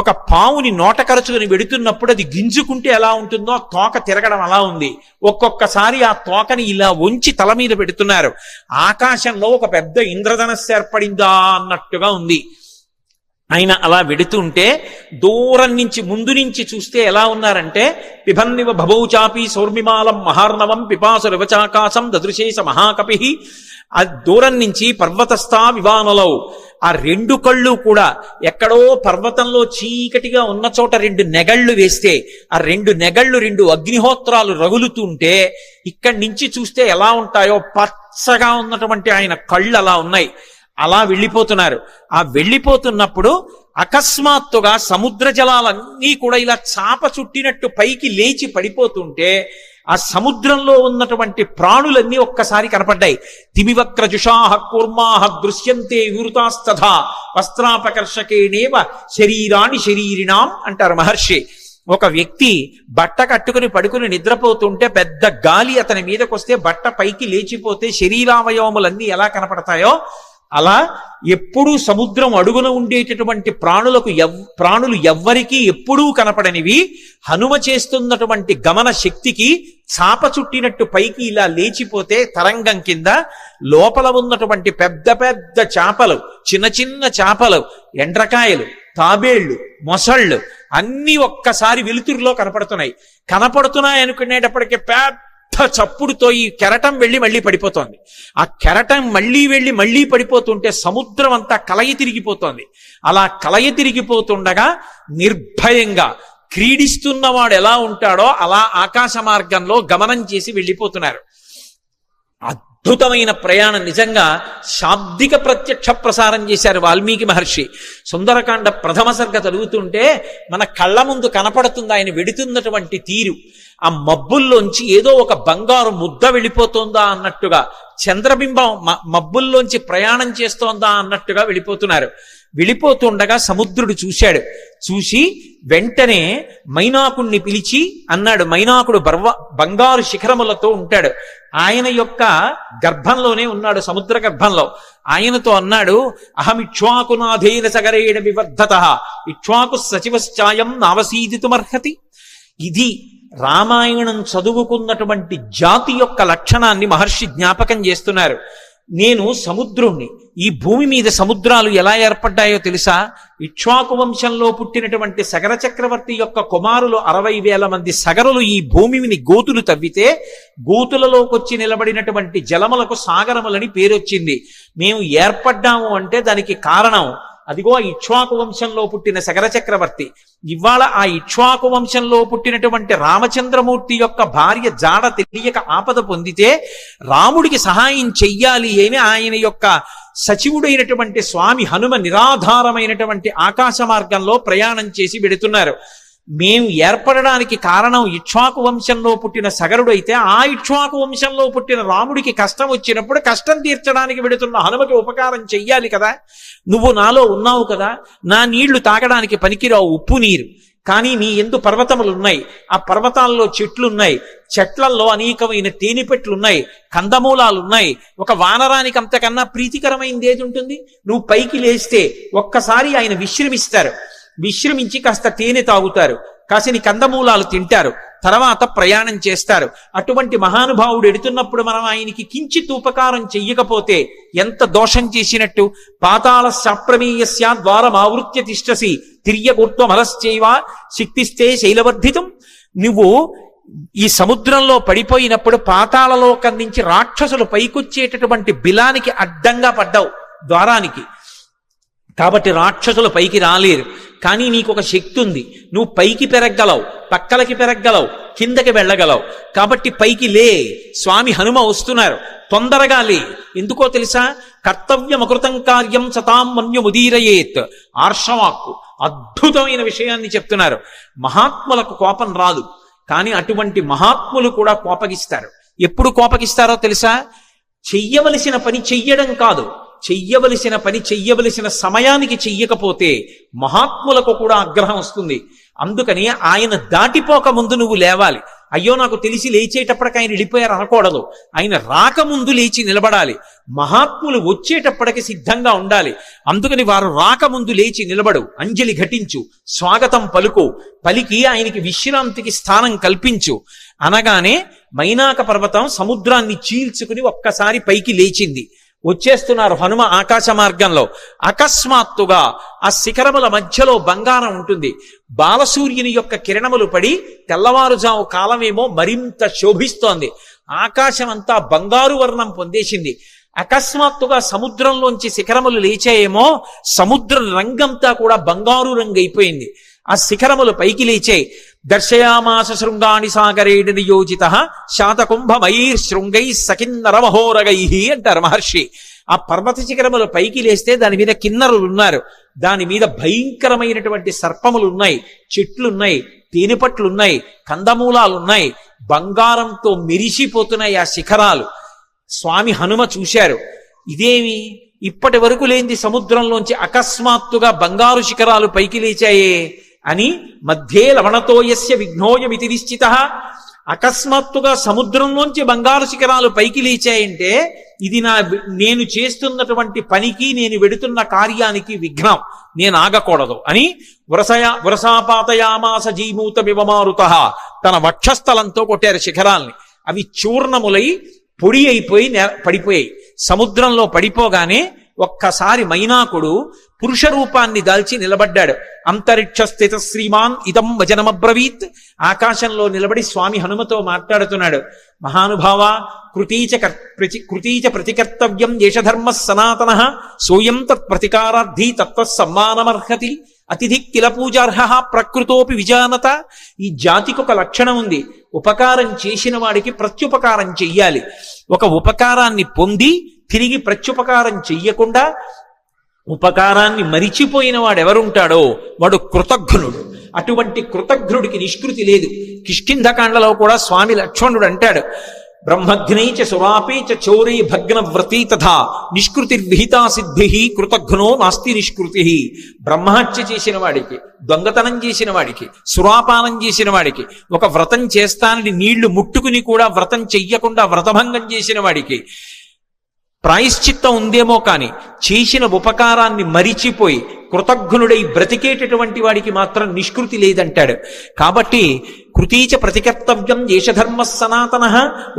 ఒక పావుని నోట కరుచుకుని వెడుతున్నప్పుడు అది గింజుకుంటే ఎలా ఉంటుందో ఆ తోక తిరగడం అలా ఉంది. ఒక్కొక్కసారి ఆ తోకని ఇలా వంచి తల మీద పెడుతున్నారు. ఆకాశంలో ఒక పెద్ద ఇంద్రధనస్సు ఏర్పడిందా అన్నట్టుగా ఉంది. ఆయన అలా వెడుతుంటే దూరం నుంచి ముందు నుంచి చూస్తే ఎలా ఉన్నారంటే పిబన్నివ భవౌచాపి సౌర్మిమాలం మహార్ణవం పిపాసురవచాకాశం దదృశేష మహాకపి. ఆ దూరం నుంచి పర్వతస్థా వివానలౌ, ఆ రెండు కళ్ళు కూడా ఎక్కడో పర్వతంలో చీకటిగా ఉన్న చోట రెండు నెగళ్ళు వేస్తే ఆ రెండు నెగళ్ళు రెండు అగ్నిహోత్రాలు రగులుతుంటే ఇక్కడి నుంచి చూస్తే ఎలా ఉంటాయో పచ్చగా ఉన్నటువంటి ఆయన కళ్ళు అలా ఉన్నాయి. అలా వెళ్ళిపోతున్నారు. ఆ వెళ్ళిపోతున్నప్పుడు అకస్మాత్తుగా సముద్ర జలాలన్నీ కూడా ఇలా చాప చుట్టినట్టు పైకి లేచి పడిపోతుంటే ఆ సముద్రంలో ఉన్నటువంటి ప్రాణులన్నీ ఒక్కసారి కనపడ్డాయి. తిమివక్రజుషాహ కూర్మాహ దృశ్యంతే వివృతాస్తథా వస్త్రాపకర్షకేణేవ శరీరాణి శరీరిణాం అంటారు మహర్షి. ఒక వ్యక్తి బట్ట కట్టుకుని పడుకుని నిద్రపోతుంటే పెద్ద గాలి అతని మీదకొస్తే బట్ట పైకి లేచిపోతే శరీరావయవములన్నీ ఎలా కనపడతాయో అలా ఎప్పుడూ సముద్రం అడుగున ఉండేటటువంటి ప్రాణులు ఎవ్వరికీ ఎప్పుడూ కనపడనివి హనుమ చేస్తున్నటువంటి గమన శక్తికి చాప చుట్టినట్టు పైకి ఇలా లేచిపోతే తరంగం కింద లోపల ఉన్నటువంటి పెద్ద పెద్ద చేపలు, చిన్న చిన్న చేపలు, ఎండ్రకాయలు, తాబేళ్లు, మొసళ్ళు అన్నీ ఒక్కసారి వెలుతురులో కనపడుతున్నాయి అనుకునేటప్పటికీ పెద్ద చప్పుడుతో ఈ కెరటం వెళ్ళి మళ్ళీ పడిపోతోంది. ఆ కెరటం మళ్ళీ పడిపోతుంటే సముద్రం అంతా కలయి తిరిగిపోతోంది. అలా కలయి తిరిగిపోతుండగా నిర్భయంగా క్రీడిస్తున్నవాడు ఎలా ఉంటాడో అలా ఆకాశ మార్గంలో గమనం చేసి వెళ్ళిపోతున్నారు. అద్భుతమైన ప్రయాణం. నిజంగా శాబ్దిక ప్రత్యక్ష ప్రసారం చేశారు వాల్మీకి మహర్షి. సుందరకాండ ప్రథమ సర్గ చదువుతుంటే మన కళ్ళ ముందు కనపడుతుంది ఆయన వెడుతున్నటువంటి తీరు. ఆ మబ్బుల్లోంచి ఏదో ఒక బంగారు ముద్ద వెళ్ళిపోతుందా అన్నట్టుగా, చంద్రబింబం మబ్బుల్లోంచి ప్రయాణం చేస్తోందా అన్నట్టుగా వెళ్ళిపోతున్నారు. వెళ్ళిపోతుండగా సముద్రుడు చూశాడు. చూసి వెంటనే మైనాకుణ్ణి పిలిచి అన్నాడు. మైనాకుడు బంగారు శిఖరములతో ఉంటాడు. ఆయన యొక్క గర్భంలోనే ఉన్నాడు, సముద్ర గర్భంలో. ఆయనతో అన్నాడు, అహమిక్ష్వాకునాథేన సగరేణ వివర్ధత ఇక్ష్వాకు సచివశ్చాయం నావసీదితుమర్హతి. ఇది రామాయణం చదువుకున్నటువంటి జాతి యొక్క లక్షణాన్ని మహర్షి జ్ఞాపకం చేస్తున్నారు. నేను సముద్రుణ్ణి. ఈ భూమి మీద సముద్రాలు ఎలా ఏర్పడ్డాయో తెలుసా? ఇక్ష్వాకు వంశంలో పుట్టినటువంటి సగర చక్రవర్తి యొక్క కుమారులు 60,000 మంది సగరులు ఈ భూమిని గోతులు తవ్వితే గోతులలోకొచ్చి నిలబడినటువంటి జలములకు సాగరములని పేరొచ్చింది. మేము ఏర్పడ్డాము అంటే దానికి కారణం అదిగో ఇక్ష్వాకు వంశంలో పుట్టిన సగర చక్రవర్తి. ఇవాళ ఆ ఇక్ష్వాకు వంశంలో పుట్టినటువంటి రామచంద్రమూర్తి యొక్క భార్య జాడ తెలియక ఆపద పొందితే రాముడికి సహాయం చెయ్యాలి అని ఆయన యొక్క సచివుడైనటువంటి స్వామి హనుమ నిరాధారమైనటువంటి ఆకాశ మార్గంలో ప్రయాణం చేసి వెడుతున్నారు. మేము ఏర్పడడానికి కారణం ఇక్ష్వాకు వంశంలో పుట్టిన సగరుడు అయితే ఆ ఇక్ష్వాకు వంశంలో పుట్టిన రాముడికి కష్టం వచ్చినప్పుడు కష్టం తీర్చడానికి వెడుతున్న హనుమకి ఉపకారం చెయ్యాలి కదా. నువ్వు నాలో ఉన్నావు కదా, నా నీళ్లు తాగడానికి పనికిరావు, ఉప్పు నీరు. కానీ నీ ఎందు పర్వతములున్నాయి, ఆ పర్వతాల్లో చెట్లున్నాయి, చెట్లల్లో అనేకమైన తేనెపెట్లున్నాయి, కందమూలాలున్నాయి. ఒక వానరానికి అంతకన్నా ప్రీతికరమైనది ఏది ఉంటుంది? నువ్వు పైకి లేస్తే ఒక్కసారి ఆయన విశ్రమిస్తారు. విశ్రమించి కాస్త తేనె తాగుతారు, కాసిని కందమూలాలు తింటారు, తర్వాత ప్రయాణం చేస్తారు. అటువంటి మహానుభావుడు ఎడుతున్నప్పుడు మనం ఆయనకి కించిత్ ఉపకారం చెయ్యకపోతే ఎంత దోషం చేసినట్టు. పాతాళ శాప్రమేయస్య ద్వారమావృత్య తిష్టసి తిర్యగోత్వమలశ్చైవ శక్తిస్తే శైలవర్ధితం. నువ్వు ఈ సముద్రంలో పడిపోయినప్పుడు పాతాళలోకం నుంచి రాక్షసులు పైకొచ్చేటటువంటి బిలానికి అడ్డంగా పడ్డావు ద్వారానికి. కాబట్టి రాక్షసులు పైకి రాలేరు. కానీ నీకు ఒక శక్తి ఉంది, నువ్వు పైకి పెరగలవు, పక్కలకి పెరగలవు, కిందకి వెళ్ళగలవు. కాబట్టి పైకి లే, స్వామి హనుమ వస్తున్నారు, తొందరగా లే. ఎందుకో తెలుసా? కర్తవ్యమకృతం కార్యం సతాం మన్యుముదీరయేత్. ఆర్షవాక్కు అద్భుతమైన విషయాన్ని చెప్తున్నారు. మహాత్ములకు కోపం రాదు, కానీ అటువంటి మహాత్ములు కూడా కోపగిస్తారు. ఎప్పుడు కోపగిస్తారో తెలుసా? చెయ్యవలసిన పని చెయ్యడం కాదు, చెయ్యవలసిన పని చెయ్యవలసిన సమయానికి చెయ్యకపోతే మహాత్ములకు కూడా ఆగ్రహం వస్తుంది. అందుకని ఆయన దాటిపోక ముందు నువ్వు లేవాలి. అయ్యో నాకు తెలిసి లేచేటప్పటికి ఆయన వెళ్ళిపోయారు అనకూడదు, ఆయన రాకముందు లేచి నిలబడాలి. మహాత్ములు వచ్చేటప్పటికి సిద్ధంగా ఉండాలి. అందుకని వారు రాకముందు లేచి నిలబడు, అంజలి ఘటించు, స్వాగతం పలుకు, పలికి ఆయనకి విశ్రాంతికి స్థానం కల్పించు అనగానే మైనాక పర్వతం సముద్రాన్ని చీల్చుకుని ఒక్కసారి పైకి లేచింది. వచ్చేస్తున్నారు హనుమ ఆకాశ మార్గంలో. అకస్మాత్తుగా ఆ శిఖరముల మధ్యలో బంగారం ఉంటుంది. బాలసూర్యుని యొక్క కిరణములు పడి తెల్లవారుజాము కాలమేమో మరింత శోభిస్తోంది. ఆకాశం అంతా బంగారు వర్ణం పొందేసింది. అకస్మాత్తుగా సముద్రంలోంచి శిఖరములు లేచాయేమో, సముద్ర రంగంతా కూడా బంగారు రంగు అయిపోయింది. ఆ శిఖరములు పైకి లేచాయి. దర్శయామాస శృంగాని సాగరేణ నియోజిత శాతకుంభమైర్శృంగై సకిన్నరమహోరగై అంటారు మహర్షి. ఆ పర్వత శిఖరములు పైకి లేస్తే దాని మీద కిన్నరులు ఉన్నారు, దాని మీద భయంకరమైనటువంటి సర్పములు ఉన్నాయి, చెట్లున్నాయి, తేనెపట్లున్నాయి, కందమూలాలున్నాయి, బంగారంతో మెరిసిపోతున్నాయి ఆ శిఖరాలు. స్వామి హనుమ చూశారు, ఇదేమి ఇప్పటి వరకు లేనిది సముద్రంలోంచి అకస్మాత్తుగా బంగారు శిఖరాలు పైకి లేచాయే అని. మధ్యే లవణతోయస్య విఘ్నోయమితి నిశ్చిత. అకస్మాత్తుగా సముద్రంలోంచి బంగారు శిఖరాలు పైకి లేచాయంటే ఇది నేను చేస్తున్నటువంటి పనికి, నేను వెడుతున్న కార్యానికి విఘ్నం, నేను ఆగకూడదు అని వరసాపాతయామాస జీమూత వివమారుత. తన వక్షస్థలంతో కొట్టారు శిఖరాల్ని. అవి చూర్ణములై పొడి అయిపోయి పడిపోయాయి. సముద్రంలో పడిపోగానే ఒక్కసారి మైనాకుడు పురుష రూపాన్ని దాల్చి నిలబడ్డాడు. అంతరిక్ష స్థిత శ్రీమాన్ ఇదం వచనమబ్రవీత్. ఆకాశంలో నిలబడి స్వామి హనుమతో మాట్లాడుతున్నాడు. మహానుభావ, కృతీచ ప్రతికర్తవ్యం దేశధర్మ సనాతన సోయం తత్ ప్రతికారార్థి తత్వ సమ్మానమర్హతి. అతిథి కిల పూజార్హ ప్రకృతోపి విజానత. ఈ జాతికి ఒక లక్షణం ఉంది, ఉపకారం చేసిన వాడికి ప్రత్యుపకారం చెయ్యాలి. ఒక ఉపకారాన్ని పొంది తిరిగి ప్రత్యుపకారం చెయ్యకుండా ఉపకారాన్ని మరిచిపోయిన వాడు ఎవరుంటాడో వాడు కృతఘ్నుడు. అటువంటి కృతఘ్నుడికి నిష్కృతి లేదు. కిష్కింధకాండలో కూడా స్వామి లక్ష్మణుడు అంటాడు, బ్రహ్మఘ్నైచ సురాపేచ చౌరై భగ్నవ్రతీ తథా నిష్కృతిర్విహితా సిద్ధి కృతఘ్నో నాస్తి నిష్కృతి. బ్రహ్మహత్య చేసిన వాడికి, దొంగతనం చేసిన వాడికి, సురాపానం చేసిన వాడికి, ఒక వ్రతం చేస్తానని నీళ్లు ముట్టుకుని కూడా వ్రతం చెయ్యకుండా వ్రతభంగం చేసిన వాడికి ప్రాయశ్చిత్తం ఉందేమో కానీ చేసిన ఉపకారాన్ని మరిచిపోయి కృతఘ్నుడై బ్రతికేటటువంటి వాడికి మాత్రం నిష్కృతి లేదంటాడు. కాబట్టి కృతీచ ప్రతికర్తవ్యం దేశధర్మ సనాతన.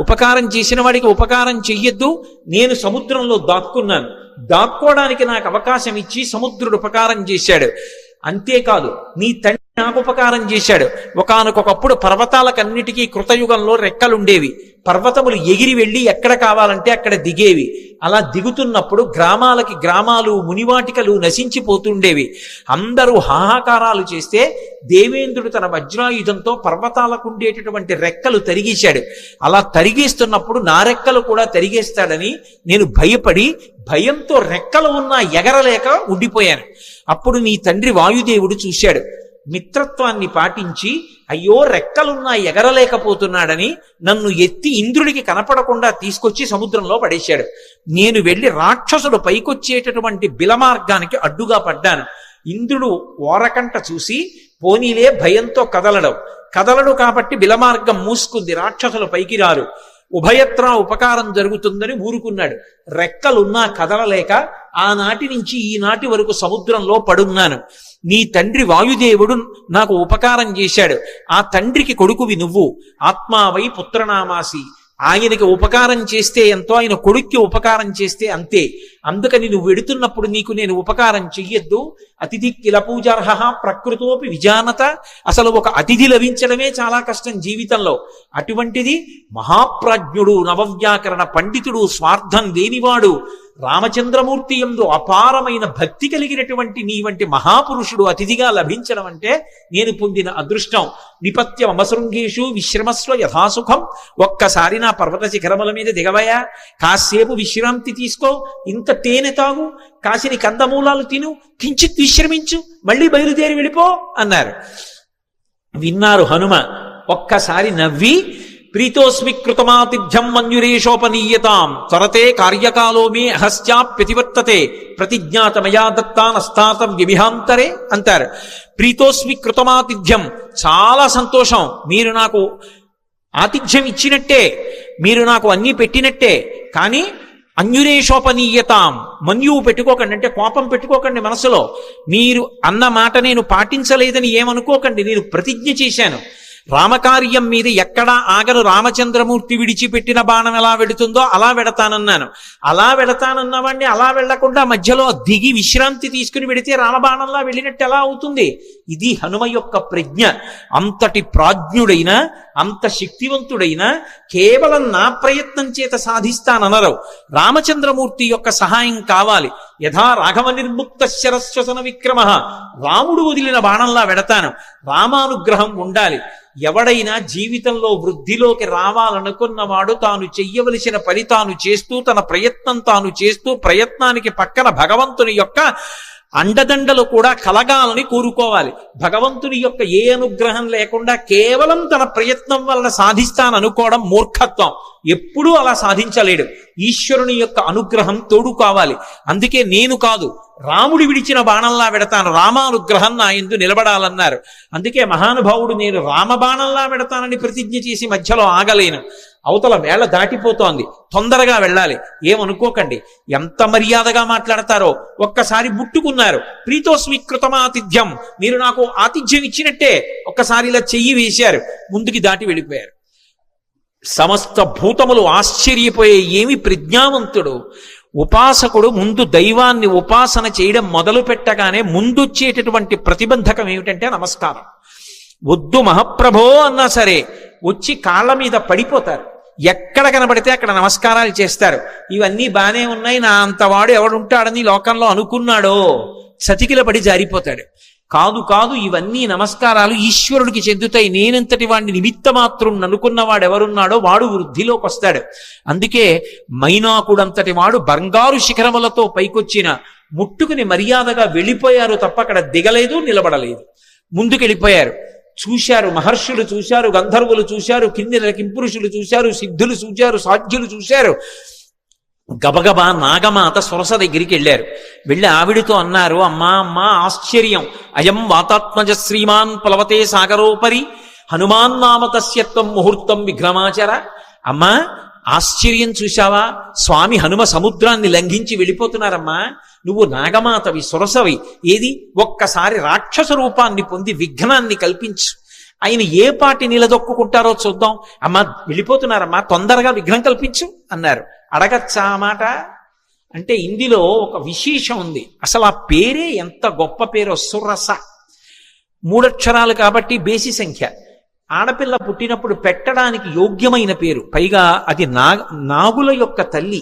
ఉపకారం చేసిన వాడికి ఉపకారం చెయ్యొద్దు. నేను సముద్రంలో దాక్కున్నాను, దాక్కోవడానికి నాకు అవకాశం ఇచ్చి సముద్రుడు ఉపకారం చేశాడు. అంతేకాదు, నీ తండ్రి నాకు ఉపకారం చేశాడు. ఒకానొకప్పుడు పర్వతాలకన్నిటికీ కృతయుగంలో రెక్కలుండేవి. పర్వతములు ఎగిరి వెళ్ళి ఎక్కడ కావాలంటే అక్కడ దిగేవి. అలా దిగుతున్నప్పుడు గ్రామాలకి గ్రామాలు, మునివాటికలు నశించిపోతుండేవి. అందరూ హాహాకారాలు చేస్తే దేవేంద్రుడు తన వజ్రాయుధంతో పర్వతాలకు ఉండేటటువంటి రెక్కలు తరిగేశాడు. అలా తరిగేస్తున్నప్పుడు నా రెక్కలు కూడా తరిగేస్తాడని నేను భయపడి భయంతో రెక్కలు ఉన్నా ఎగరలేక ఉండిపోయాను. అప్పుడు నీ తండ్రి వాయుదేవుడు చూశాడు, మిత్రత్వాన్ని పాటించి అయ్యో రెక్కలున్నా ఎగరలేకపోతున్నాడని నన్ను ఎత్తి ఇంద్రుడికి కనపడకుండా తీసుకొచ్చి సముద్రంలో పడేశాడు. నేను వెళ్ళి రాక్షసుడు పైకొచ్చేటటువంటి బిలమార్గానికి అడ్డుగా పడ్డాను. ఇంద్రుడు ఓరకంట చూసి పోనీలే భయంతో కదలడు కాబట్టి బిలమార్గం మూసుకుంది, రాక్షసులు పైకి రారు, ఉభయత్రా ఉపకారం జరుగుతుందని ఊరుకున్నాడు. రెక్కలున్నా కదలలేక ఆనాటి నుంచి ఈనాటి వరకు సముద్రంలో పడున్నాను. నీ తండ్రి వాయుదేవుడు నాకు ఉపకారం చేశాడు. ఆ తండ్రికి కొడుకువి నువ్వు. ఆత్మావై పుత్రనామాసి, ఆయనకి ఉపకారం చేస్తే ఎంతో, ఆయన కొడుక్కి ఉపకారం చేస్తే అంతే. అందుకని నువ్వు వెడుతున్నప్పుడు నీకు నేను ఉపకారం చెయ్యొద్దు. అతిథి కిల పూజార్హ ప్రకృతోపి విజానత. అసలు ఒక అతిథి లభించడమే చాలా కష్టం జీవితంలో. అటువంటిది మహాప్రాజ్ఞుడు, నవవ్యాకరణ పండితుడు, స్వార్థం లేనివాడు, రామచంద్రమూర్తి యందు అపారమైన భక్తి కలిగినటువంటి నీ వంటి మహాపురుషుడు అతిథిగా లభించడం అంటే నేను పొందిన అదృష్టం. నిపత్యం అమశృంగేషు విశ్రమస్వ యథాసుఖం. ఒక్కసారి నా పర్వత శిఖరముల మీద దిగవయా, కాసేపు విశ్రాంతి తీసుకో, ఇంత తేనె తాగు, కాసిని కందమూలాలు తిను, కించిత్ విశ్రమించు, మళ్ళీ బయలుదేరి వెళ్ళిపో అన్నారు. విన్నారు హనుమ. ఒక్కసారి నవ్వి, ప్రీతోస్మి కృతమాతిథ్యం మన్యురేషోపనీయతాం త్వరతే కార్యకాలో మే అహస్యాప్యతివర్తతే ప్రతిజ్ఞాతమయా దత్తానస్తాతం వ్యభిహాంతరే అంటారు. ప్రీతోస్మి కృతమాతిథ్యం, చాలా సంతోషం, మీరు నాకు ఆతిథ్యం ఇచ్చినట్టే, మీరు నాకు అన్నీ పెట్టినట్టే. కానీ అన్యురేషోపనీయతాం, మన్యువు పెట్టుకోకండి, అంటే కోపం పెట్టుకోకండి మనసులో. మీరు అన్న మాట నేను పాటించలేదని ఏమనుకోకండి. నేను ప్రతిజ్ఞ చేశాను, రామకార్యం మీద ఎక్కడా ఆగను. రామచంద్రమూర్తి విడిచిపెట్టిన బాణం ఎలా వెడుతుందో అలా వెడతానన్నాను. అలా వెడతానన్నవాడిని అలా వెళ్లకుండా మధ్యలో దిగి విశ్రాంతి తీసుకుని వెడితే రామబాణంలా వెళ్ళినట్టు ఎలా అవుతుంది? ఇది హనుమ యొక్క ప్రజ్ఞ. అంతటి ప్రాజ్ఞుడైన, అంత శక్తివంతుడైన కేవలం నా ప్రయత్నం చేత సాధిస్తాననరు. రామచంద్రమూర్తి యొక్క సహాయం కావాలి. యథా రాఘవ నిర్ముక్త శరశ్వసన విక్రమ, రాముడు వదిలిన బాణంలా వెడతాను. రామానుగ్రహం ఉండాలి. ఎవడైనా జీవితంలో వృద్ధిలోకి రావాలనుకున్నవాడు తాను చెయ్యవలసిన పని తాను చేస్తూ, తన ప్రయత్నం తాను చేస్తూ, ప్రయత్నానికి పక్కన భగవంతుని యొక్క అండదండలు కూడా కలగాలని కోరుకోవాలి. భగవంతుని యొక్క ఏ అనుగ్రహం లేకుండా కేవలం తన ప్రయత్నం వలన సాధిస్తాననుకోవడం మూర్ఖత్వం. ఎప్పుడూ అలా సాధించలేడు. ఈశ్వరుని యొక్క అనుగ్రహం తోడు కావాలి. అందుకే నేను కాదు, రాముడి విడిచిన బాణంలా వెడతాను, రామానుగ్రహం నా యందు నిలబడాలన్నారు. అందుకే మహానుభావుడు నేను రామబాణంలా వెడతానని ప్రతిజ్ఞ చేసి మధ్యలో ఆగలేను. అవతల వేళ దాటిపోతోంది, తొందరగా వెళ్ళాలి. ఏమనుకోకండి, ఎంత మర్యాదగా మాట్లాడతారో. ఒక్కసారి ముట్టుకున్నారు. ప్రీతోస్మి కృతమాతిథ్యం, మీరు నాకు ఆతిథ్యం ఇచ్చినట్టే. ఒక్కసారి ఇలా చెయ్యి వేశారు, ముందుకి దాటి వెళ్ళిపోయారు. సమస్త భూతములు ఆశ్చర్యపోయే, ఏమి ప్రజ్ఞావంతుడు! ఉపాసకుడు ముందు దైవాన్ని ఉపాసన చేయడం మొదలు పెట్టగానే ముందొచ్చేటటువంటి ప్రతిబంధకం ఏమిటంటే నమస్కారం. వద్దు మహాప్రభో అన్నా సరే వచ్చి కాళ్ళ మీద పడిపోతారు. ఎక్కడ కనబడితే అక్కడ నమస్కారాలు చేస్తారు. ఇవన్నీ బానే ఉన్నాయి, నా అంతవాడు ఎవడుంటాడని లోకంలో అనుకున్నాడో సతికిల పడి జారిపోతాడు. కాదు కాదు, ఇవన్నీ నమస్కారాలు ఈశ్వరుడికి చెందుతాయి. నేనంతటి వాడిని నిమిత్త మాత్రం అనుకున్నవాడు ఎవరున్నాడో వాడు వృద్ధిలోకి వస్తాడు. అందుకే మైనాకుడంతటి వాడు బంగారు శిఖరములతో పైకొచ్చిన ముట్టుకుని మర్యాదగా వెళ్ళిపోయారు తప్ప అక్కడ దిగలేదు, నిలబడలేదు. ముందుకెళ్ళిపోయారు. చూశారు, మహర్షులు చూశారు, గంధర్వులు చూశారు, కిన్నెర కింపురుషులు చూశారు, సిద్ధులు చూశారు, సాధ్యులు చూశారు. గబగబా నాగమాత సొరస దగ్గరికి వెళ్ళారు. వెళ్ళి ఆవిడితో అన్నారు, అమ్మా అమ్మా ఆశ్చర్యం, అయం వాతాత్మజ శ్రీమాన్ ప్లవతే సాగరోపరి హనుమాన్ నామ తస్యత్వం ముహూర్తం విఘ్నమాచర. అమ్మా ఆశ్చర్యం చూశావా? స్వామి హనుమ సముద్రాన్ని లంఘించి వెళ్ళిపోతున్నారమ్మా. నువ్వు నాగమాతవి, సొరసవి. ఏది ఒక్కసారి రాక్షస రూపాన్ని పొంది విఘ్నాన్ని కల్పించు. ఆయన ఏ పాటి నిలదొక్కుంటారో చూద్దాం. అమ్మా వెళ్ళిపోతున్నారమ్మా, తొందరగా విఘ్నం కల్పించు అన్నారు. అడగచ్చా మాట? అంటే ఇందులో ఒక విశేషం ఉంది. అసలు ఆ పేరే ఎంత గొప్ప పేరో, సురస. 3 అక్షరాలు కాబట్టి బేసి సంఖ్య. ఆడపిల్ల పుట్టినప్పుడు పెట్టడానికి యోగ్యమైన పేరు. పైగా అది నాగుల యొక్క తల్లి,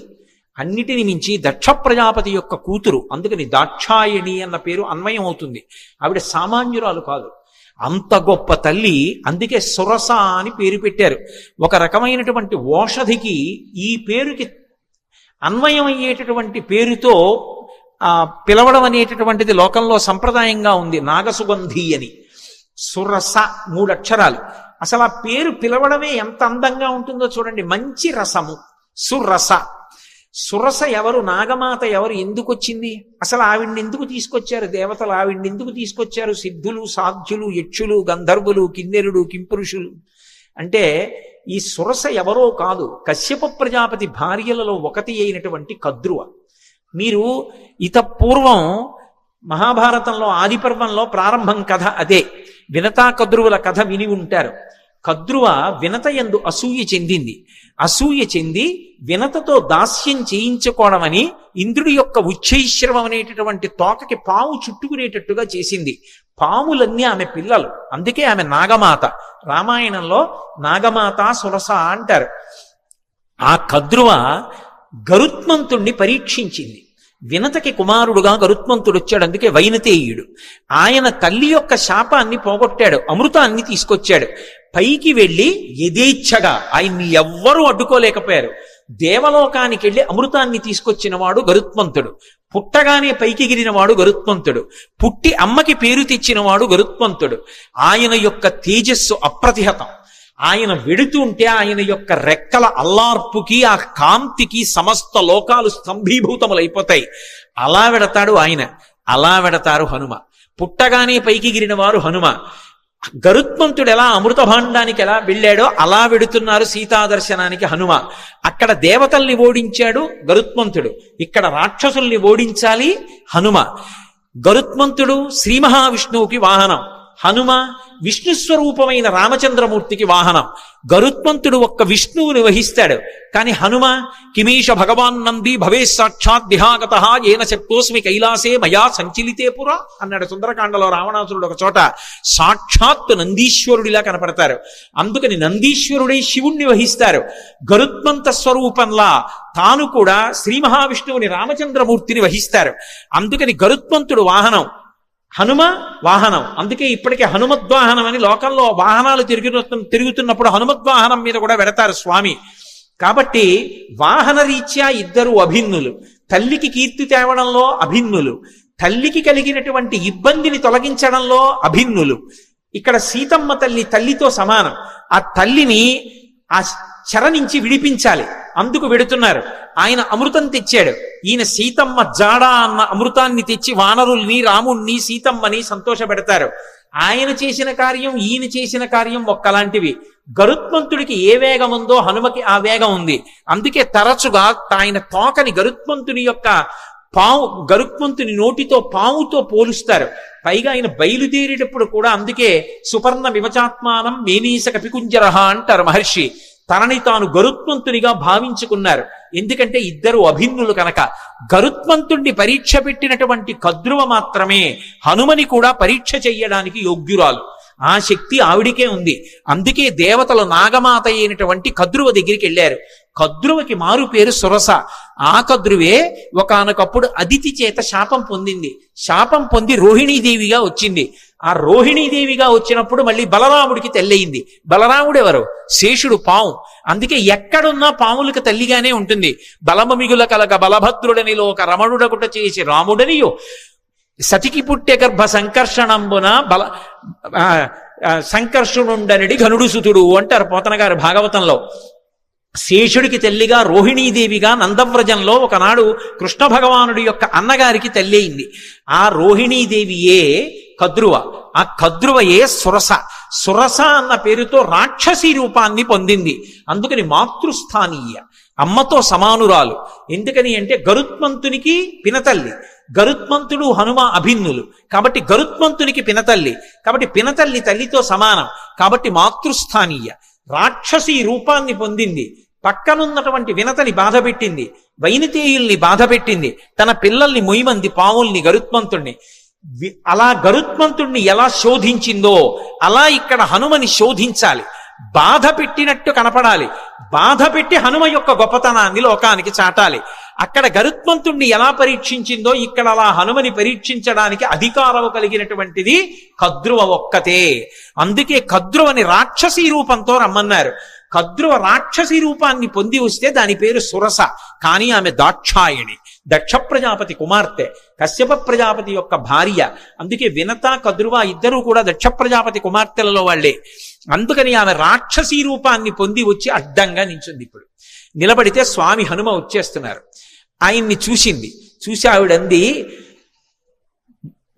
అన్నిటిని మించి దక్ష ప్రజాపతి యొక్క కూతురు. అందుకని దాక్షాయణి అన్న పేరు అన్వయం అవుతుంది. ఆవిడ సామాన్యురాలు కాదు, అంత గొప్ప తల్లి. అందుకే సురస అని పేరు పెట్టారు. ఒక రకమైనటువంటి ఓషధికి ఈ పేరుకి అన్వయం అయ్యేటటువంటి పేరుతో పిలవడం అనేటటువంటిది లోకంలో సంప్రదాయంగా ఉంది. నాగసుగంధి అని. సురస 3 అక్షరాలు. అసలు ఆ పేరు పిలవడమే ఎంత అందంగా ఉంటుందో చూడండి. మంచి రసము, సురస. సురస ఎవరు? నాగమాత ఎవరు? ఎందుకు వచ్చింది? అసలు ఆవిడ్ని ఎందుకు తీసుకొచ్చారు దేవతలు? ఆవిడ్ని ఎందుకు తీసుకొచ్చారు సిద్ధులు, సాధ్యులు, యక్షులు, గంధర్వులు, కిన్నెరుడు, కింపురుషులు? అంటే ఈ సురస ఎవరో కాదు, కశ్యప ప్రజాపతి భార్యలలో ఒకటి అయినటువంటి కద్రువ. మీరు పూర్వం మహాభారతంలో ఆదిపర్వంలో ప్రారంభం కథ అదే. వినతా కద్రువుల కథ విని ఉంటారు. కద్రువ వినత యందు అసూయ చెందింది. అసూయ చెంది వినతతో దాస్యం చేయించుకోవడమని ఇంద్రుడి యొక్క ఉచ్చైశ్రవం అనేటటువంటి తోకకి పాము చుట్టుకునేటట్టుగా చేసింది. పాములన్నీ ఆమె పిల్లలు, అందుకే ఆమె నాగమాత. రామాయణంలో నాగమాత సురస అంటారు. ఆ కద్రువ గరుత్మంతుణ్ణి పరీక్షించింది. వినతకి కుమారుడుగా గరుత్మంతుడు వచ్చాడు, అందుకే వైనతేయుడు. ఆయన తల్లి యొక్క శాపాన్ని పోగొట్టాడు, అమృతాన్ని తీసుకొచ్చాడు. పైకి వెళ్ళి యథేచ్ఛగా ఆయన్ని ఎవ్వరూ అడ్డుకోలేకపోయారు. దేవలోకానికి వెళ్ళి అమృతాన్ని తీసుకొచ్చిన వాడు గరుత్మంతుడు. పుట్టగానే పైకి ఎగిరినవాడు గరుత్మంతుడు. పుట్టి అమ్మకి పేరు తెచ్చినవాడు గరుత్మంతుడు. ఆయన యొక్క తేజస్సు అప్రతిహతం. ఆయన వెడుతుంటే ఆయన యొక్క రెక్కల అల్లార్పుకి ఆ కాంతికి సమస్త లోకాలు స్తంభీభూతములైపోతాయి. అలా వెడతాడు ఆయన, అలా వెడతారు హనుమ. పుట్టగానే పైకి ఎగిరిన వారు హనుమ. గరుత్మంతుడు ఎలా అమృత భాండానికి ఎలా వెళ్ళాడో అలా వెడుతున్నారు సీతాదర్శనానికి హనుమ. అక్కడ దేవతల్ని ఓడించాడు గరుత్మంతుడు, ఇక్కడ రాక్షసుల్ని ఓడించాలి హనుమ. గరుత్మంతుడు శ్రీ మహావిష్ణువుకి వాహనం, హనుమ విష్ణుస్వరూపమైన రామచంద్రమూర్తికి వాహనం. గరుత్మంతుడు ఒక్క విష్ణువుని వహిస్తాడు, కానీ హనుమ కిమీష భగవాన్ నంది భవే సాక్షాత్ దిహాగత ఏన శక్తోస్మి కైలాసే మయా సంచలితే పురా అన్నాడు సుందరకాండలో రావణాసురుడు ఒక చోట. సాక్షాత్ నందీశ్వరుడిలా కనపడతారు, అందుకని నందీశ్వరుడే శివుణ్ణి వహిస్తారు. గరుత్మంత స్వరూపంలా తాను కూడా శ్రీ మహావిష్ణువుని రామచంద్రమూర్తిని వహిస్తారు. అందుకని గరుత్మంతుడు వాహనం, హనుమ వాహనం. అందుకే ఇప్పటికే హనుమద్వాహనం అని లోకంలో వాహనాలు తిరుగుతున్నప్పుడు హనుమద్వాహనం మీద కూడా వెడతారు స్వామి. కాబట్టి వాహన రీత్యా ఇద్దరు అభిన్నులు. తల్లికి కీర్తి తేవడంలో అభిన్నులు, తల్లికి కలిగినటువంటి ఇబ్బందిని తొలగించడంలో అభిన్నులు. ఇక్కడ సీతమ్మ తల్లి తల్లితో సమానం. ఆ తల్లిని ఆ చెర నుంచి విడిపించాలి, అందుకు వెడుతున్నారు. ఆయన అమృతం తెచ్చాడు, ఈయన సీతమ్మ జాడ అన్న అమృతాన్ని తెచ్చి వానరుల్ని రాముణ్ణి సీతమ్మని సంతోషపెడతారు. ఆయన చేసిన కార్యం ఈయన చేసిన కార్యం ఒక్కలాంటివి. గరుత్మంతుడికి ఏ వేగం ఉందో హనుమకి ఆ వేగం ఉంది. అందుకే తరచుగా ఆయన తోకని గరుత్మంతుని నోటితో పాముతో పోలుస్తారు. పైగా ఆయన బయలుదేరేటప్పుడు కూడా అందుకే సుపర్ణ వివచాత్మానం మేనీస కపికుంజరహ అంటారు మహర్షి. తనని తాను గరుత్మంతునిగా భావించుకున్నారు, ఎందుకంటే ఇద్దరు అభిన్నులు కనుక. గరుత్మంతుణ్ణి పరీక్ష పెట్టినటువంటి కద్రువ మాత్రమే హనుమని కూడా పరీక్ష చెయ్యడానికి యోగ్యురాలు. ఆ శక్తి ఆవిడికే ఉంది. అందుకే దేవతలు నాగమాత అయినటువంటి కద్రువ దగ్గరికి వెళ్ళారు. కద్రువకి మారు పేరు సురస. ఆ కద్రువే ఒకానొకప్పుడు అదితి చేత శాపం పొందింది. శాపం పొంది రోహిణీదేవిగా వచ్చింది. ఆ రోహిణీదేవిగా వచ్చినప్పుడు మళ్ళీ బలరాముడికి తల్లయింది. బలరాముడు ఎవరు? శేషుడు, పాము. అందుకే ఎక్కడున్నా పాములకు తల్లిగానే ఉంటుంది. బలమ మిగుల కలగ బలభద్రుడనిలో ఒక రమణుడకుట చేసి రాముడనియో సతికి పుట్టె గర్భ సంకర్షణంబున సంకర్షణుండనడి ఘనుడు సుతుడు అంటారు పోతన గారు భాగవతంలో. శేషుడికి తల్లిగా రోహిణీదేవిగా నందవ్రజంలో ఒకనాడు కృష్ణ భగవానుడి యొక్క అన్నగారికి తల్లి అయింది. ఆ రోహిణీదేవియే కద్రువ. ఆ కద్రువయే సురస. సురస అన్న పేరుతో రాక్షసీ రూపాన్ని పొందింది. అందుకని మాతృస్థానీయ, అమ్మతో సమానురాలు. ఎందుకని అంటే గరుత్మంతునికి పినతల్లి, గరుత్మంతుడు హనుమ అభిన్నులు కాబట్టి గరుత్మంతునికి పినతల్లి, కాబట్టి పినతల్లి తల్లితో సమానం, కాబట్టి మాతృస్థానీయ. రాక్షసీ రూపాన్ని పొందింది. పక్కనున్నటువంటి వినతని బాధపెట్టింది, వైనతేయుల్ని బాధపెట్టింది, తన పిల్లల్ని మొయ్యమంది పాముల్ని, గరుత్మంతుణ్ణి. అలా గరుత్మంతుణ్ణి ఎలా శోధించిందో అలా ఇక్కడ హనుమని శోధించాలి. బాధ పెట్టినట్టు కనపడాలి, బాధ పెట్టి హనుమ యొక్క గొప్పతనాన్ని లోకానికి చాటాలి. అక్కడ గరుత్మంతుణ్ణి ఎలా పరీక్షించిందో ఇక్కడ అలా హనుమని పరీక్షించడానికి అధికారం కలిగినటువంటిది కద్రువ ఒక్కతే. అందుకే కద్రువని రాక్షసీ రూపంతో రమ్మన్నారు. కద్రువ రాక్షసీ రూపాన్ని పొంది వస్తే దాని పేరు సురస. కానీ ఆమె దాక్షాయణి, దక్ష ప్రజాపతి కుమార్తె, కశ్యప ప్రజాపతి యొక్క భార్య. అందుకే వినత కద్రువ ఇద్దరూ కూడా దక్ష ప్రజాపతి కుమార్తెలలో వాళ్లే. అందుకని ఆమె రాక్షసీ రూపాన్ని పొంది వచ్చి అడ్డంగా నించుంది. ఇప్పుడు నిలబడితే స్వామి హనుమ వచ్చేస్తున్నారు. ఆయన్ని చూసింది. చూసి ఆవిడంది,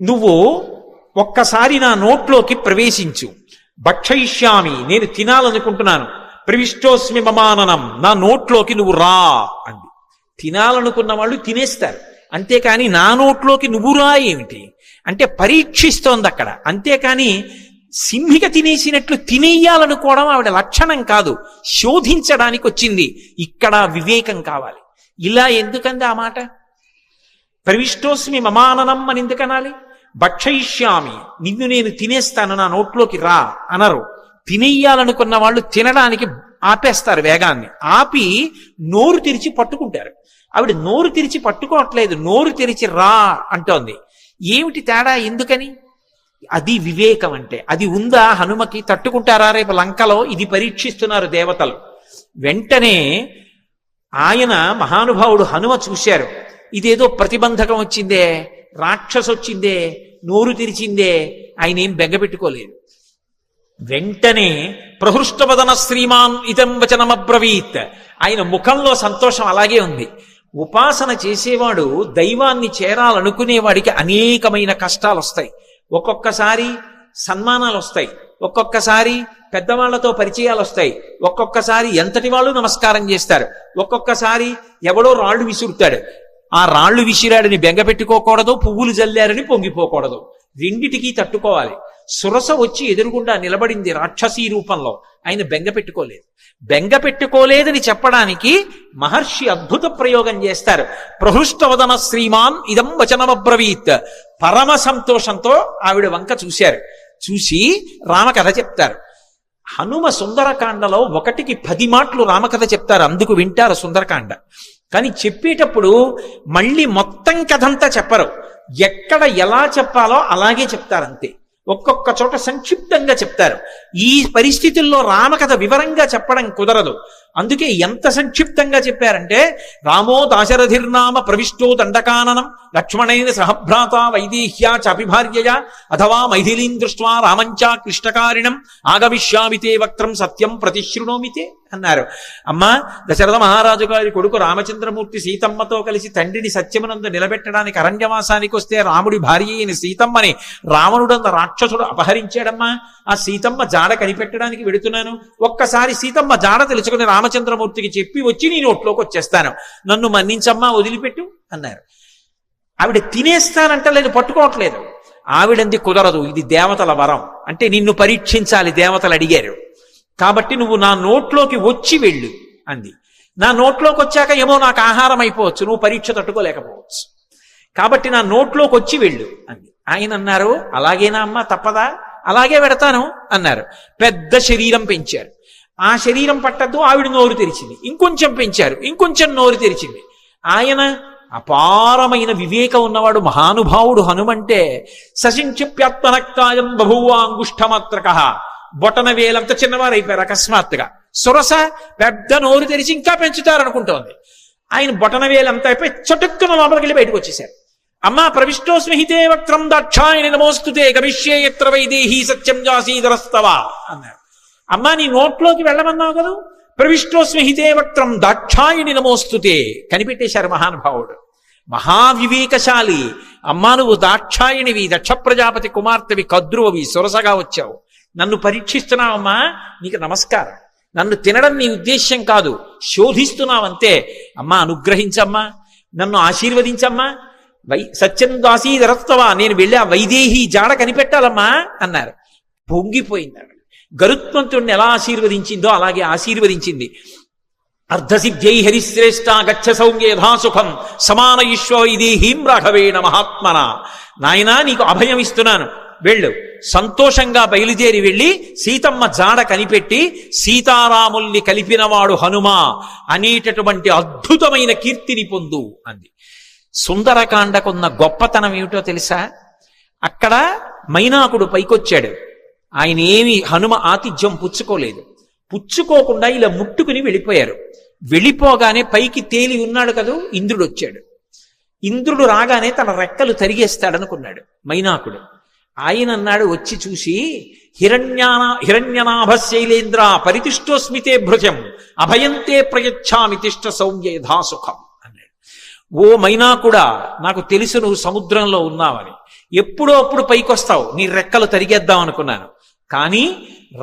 నువ్వు ఒక్కసారి నా నోట్లోకి ప్రవేశించు, భక్షయిష్యామి, నేను తినాలనుకుంటున్నాను, ప్రవిష్టోస్మి మమాననం, నా నోట్లోకి నువ్వు రా అంది. తినాలనుకున్న వాళ్ళు తినేస్తారు, అంతేకాని నా నోట్లోకి నువ్వు రా ఏమిటి అంటే పరీక్షిస్తోంది అక్కడ. అంతేకాని సింహిక తినేసినట్లు తినేయాలనుకోవడం ఆవిడ లక్షణం కాదు, శోధించడానికి వచ్చింది. ఇక్కడ వివేకం కావాలి. ఇలా ఎందుకంది ఆ మాట? ప్రవిష్టోస్మి మమాననం అని ఎందుకనాలి? భక్షయిష్యామి, నిన్ను నేను తినేస్తాను, నా నోట్లోకి రా అనరు. తినేయాలనుకున్న వాళ్ళు తినడానికి ఆపేస్తారు, వేగాన్ని ఆపి నోరు తెరిచి పట్టుకుంటారు. ఆవిడ నోరు తెరిచి పట్టుకోవట్లేదు, నోరు తెరిచి రా అంటోంది. ఏమిటి తేడా? ఎందుకని? అది వివేకం అంటే. అది ఉందా హనుమకి? తట్టుకుంటారా రేపు లంకలో? ఇది పరీక్షిస్తున్నారు దేవతలు. వెంటనే ఆయన మహానుభావుడు హనుమ చూశారు, ఇదేదో ప్రతిబంధకం వచ్చిందే, రాక్షసు వచ్చిందే, నోరు తెరిచిందే. ఆయన ఏం బెంగపెట్టుకోలేదు. వెంటనే ప్రహృష్టవదన శ్రీమాన్ ఇదం వచనమబ్రవీత్. ఆయన ముఖంలో సంతోషం అలాగే ఉంది. ఉపాసన చేసేవాడు దైవాన్ని చేరాలనుకునేవాడికి అనేకమైన కష్టాలు వస్తాయి. ఒక్కొక్కసారి సన్మానాలు వస్తాయి, ఒక్కొక్కసారి పెద్దవాళ్లతో పరిచయాలు వస్తాయి, ఒక్కొక్కసారి ఎంతటి వాళ్ళు నమస్కారం చేస్తారు, ఒక్కొక్కసారి ఎవడో రాళ్లు విసురుతాడు. ఆ రాళ్లు విసిరాడని బెంగపెట్టుకోకూడదు, పువ్వులు జల్లారని పొంగిపోకూడదు. రెండిటికీ తట్టుకోవాలి. సురస వచ్చి ఎదురుగుండా నిలబడింది రాక్షసీ రూపంలో, ఆయన బెంగపెట్టుకోలేదని చెప్పడానికి మహర్షి అద్భుత ప్రయోగం చేస్తారు. ప్రహృష్టవదన శ్రీమాన్ ఇదం వచనమబ్రవీత్. పరమ సంతోషంతో ఆవిడ వంక చూశారు. చూసి రామకథ చెప్తారు. హనుమ సుందరకాండలో 1కి 10 మాటలు రామకథ చెప్తారు, అందుకు వింటారు సుందరకాండ. కానీ చెప్పేటప్పుడు మళ్ళీ మొత్తం కథంతా చెప్పరు, ఎక్కడ ఎలా చెప్పాలో అలాగే చెప్తారంతే. ఒక్కొక్క చోట సంక్షిప్తంగా చెప్తారు. ఈ పరిస్థితుల్లో రామకథ వివరంగా చెప్పడం కుదరదు. అందుకే ఎంత సంక్షిప్తంగా చెప్పారంటే, రామో దాశరథిర్నామ ప్రవిష్టో దండకాననం లక్ష్మణైన సహభ్రాత వైదేహ్యా చాపిభార్యయా అథవా మైథిలీం దృష్ట్వా రామంచా క్లిష్టకారిణం ఆగమిష్యామితే వక్త్రం సత్యం ప్రతిశృణోమితే అన్నారు. అమ్మా, దశరథ మహారాజు గారి కొడుకు రామచంద్రమూర్తి సీతమ్మతో కలిసి తండ్రిని సత్యమునందు నిలబెట్టడానికి అరణ్యవాసానికి వస్తే రాముడి భార్య అయిన సీతమ్మని రావణుడంత రాక్షసుడు అపహరించాడమ్మా. ఆ సీతమ్మ జాడ కనిపెట్టడానికి వెడుతున్నాను, ఒక్కసారి సీతమ్మ జాడ తెలుసుకుని రామచంద్రమూర్తికి చెప్పి వచ్చి నీ నోట్లోకి వచ్చేస్తాను, నన్ను మన్నించమ్మా, వదిలిపెట్టు అన్నారు. ఆవిడ తినేస్తానంటలేదు, పట్టుకోవట్లేదు. ఆవిడంది కుదరదు, ఇది దేవతల వరం, అంటే నిన్ను పరీక్షించాలి, దేవతలు అడిగారు కాబట్టి నువ్వు నా నోట్లోకి వచ్చి వెళ్ళు అంది. నా నోట్లోకి వచ్చాక ఏమో నాకు ఆహారం అయిపోవచ్చు, నువ్వు పరీక్ష తట్టుకోలేకపోవచ్చు, కాబట్టి నా నోట్లోకి వచ్చి వెళ్ళు అంది. ఆయన అన్నారు, అలాగేనా అమ్మా, తప్పదా? అలాగే పెడతాను అన్నారు. పెద్ద శరీరం పెంచారు. ఆ శరీరం పట్టద్దు, ఆవిడ నోరు తెరిచింది. ఇంకొంచెం పెంచారు, ఇంకొంచెం నోరు తెరిచింది. ఆయన అపారమైన వివేకం ఉన్నవాడు, మహానుభావుడు హనుమంటే. సశింక్షిప్యాత్మనక్కాయం బభూవాంగుష్ఠమాత్రక, బొటన వేలంత చిన్నవారు అయిపోయారు అకస్మాత్తుగా. సురస పెద్ద నోరు తెరిచి ఇంకా పెంచుతారనుకుంటోంది. ఆయన బొటన వేలంతా అయిపోయి చటుక్కున లోపలికి వెళ్ళి బయటకు వచ్చేసారు. అమ్మా, ప్రవిష్టోస్మిహితే వక్త్రం దాక్షాయని నమోస్తుతే గమిష్యే యత్ర వైదేహీ సత్యం జాసీధరస్తవ అన్నారు. అమ్మా, నీ నోట్లోకి వెళ్ళమన్నావు కదా, ప్రవిష్టోస్మిహితే వక్త్రం దాక్షాయని నమోస్తుతే కనిపెట్టేశారు మహానుభావుడు. మహావివేకశాలి. అమ్మా, నువ్వు దాక్షాయణివి, దక్ష ప్రజాపతి కుమార్తెవి, కద్రువవి, సురసగా వచ్చావు, నన్ను పరీక్షిస్తున్నావమ్మా, నీకు నమస్కారం. నన్ను తినడం నీ ఉద్దేశ్యం కాదు, శోధిస్తున్నావంతే. అమ్మా, అనుగ్రహించమ్మా, నన్ను ఆశీర్వదించమ్మా, సత్యం దాసీధరస్తవా, నేను వెళ్ళి ఆ వైదేహి జాడ కనిపెట్టాలమ్మా అన్నారు. పొంగిపోయింది. గరుత్మంతుడిని ఎలా ఆశీర్వదించిందో అలాగే ఆశీర్వదించింది. అర్ధసిద్ధ్యై హరిశ్రేష్ట గచ్చ సౌమ్య యథాసుఖం సమాన ఈశ్వ వైదేహీం రాఘవేణ మహాత్మన. నాయనా, నీకు అభయం ఇస్తున్నాను, వెళ్ళు. సంతోషంగా బయలుదేరి వెళ్ళి సీతమ్మ జాడ కనిపెట్టి సీతారాముల్ని కలిపినవాడు హనుమా అనేటటువంటి అద్భుతమైన కీర్తిని పొందు అంది. సుందరకాండకున్న గొప్పతనం ఏమిటో తెలుసా? అక్కడ మైనాకుడు పైకొచ్చాడు. ఆయన ఏమి హనుమ ఆతిథ్యం పుచ్చుకోలేదు. పుచ్చుకోకుండా ఇలా ముట్టుకుని వెళ్ళిపోయారు. వెళ్ళిపోగానే పైకి తేలి ఉన్నాడు కదూ, ఇంద్రుడు వచ్చాడు. ఇంద్రుడు రాగానే తన రెక్కలు తరిగేస్తాడనుకున్నాడు మైనాకుడు. ఆయన అన్నాడు, వచ్చి చూసి, హిరణ్యనాభ శైలేంద్ర పరితిష్టోస్మితే భృజం అభయంతే ప్రయచ్ఛామి తిష్ట సౌమ్య యథాసుఖం అన్నాడు. ఓ మైనాకుడా, నాకు తెలుసు నువ్వు సముద్రంలో ఉన్నావని, ఎప్పుడో అప్పుడు పైకొస్తావు, నీ రెక్కలు తరిగేద్దాం అనుకున్నాను, కానీ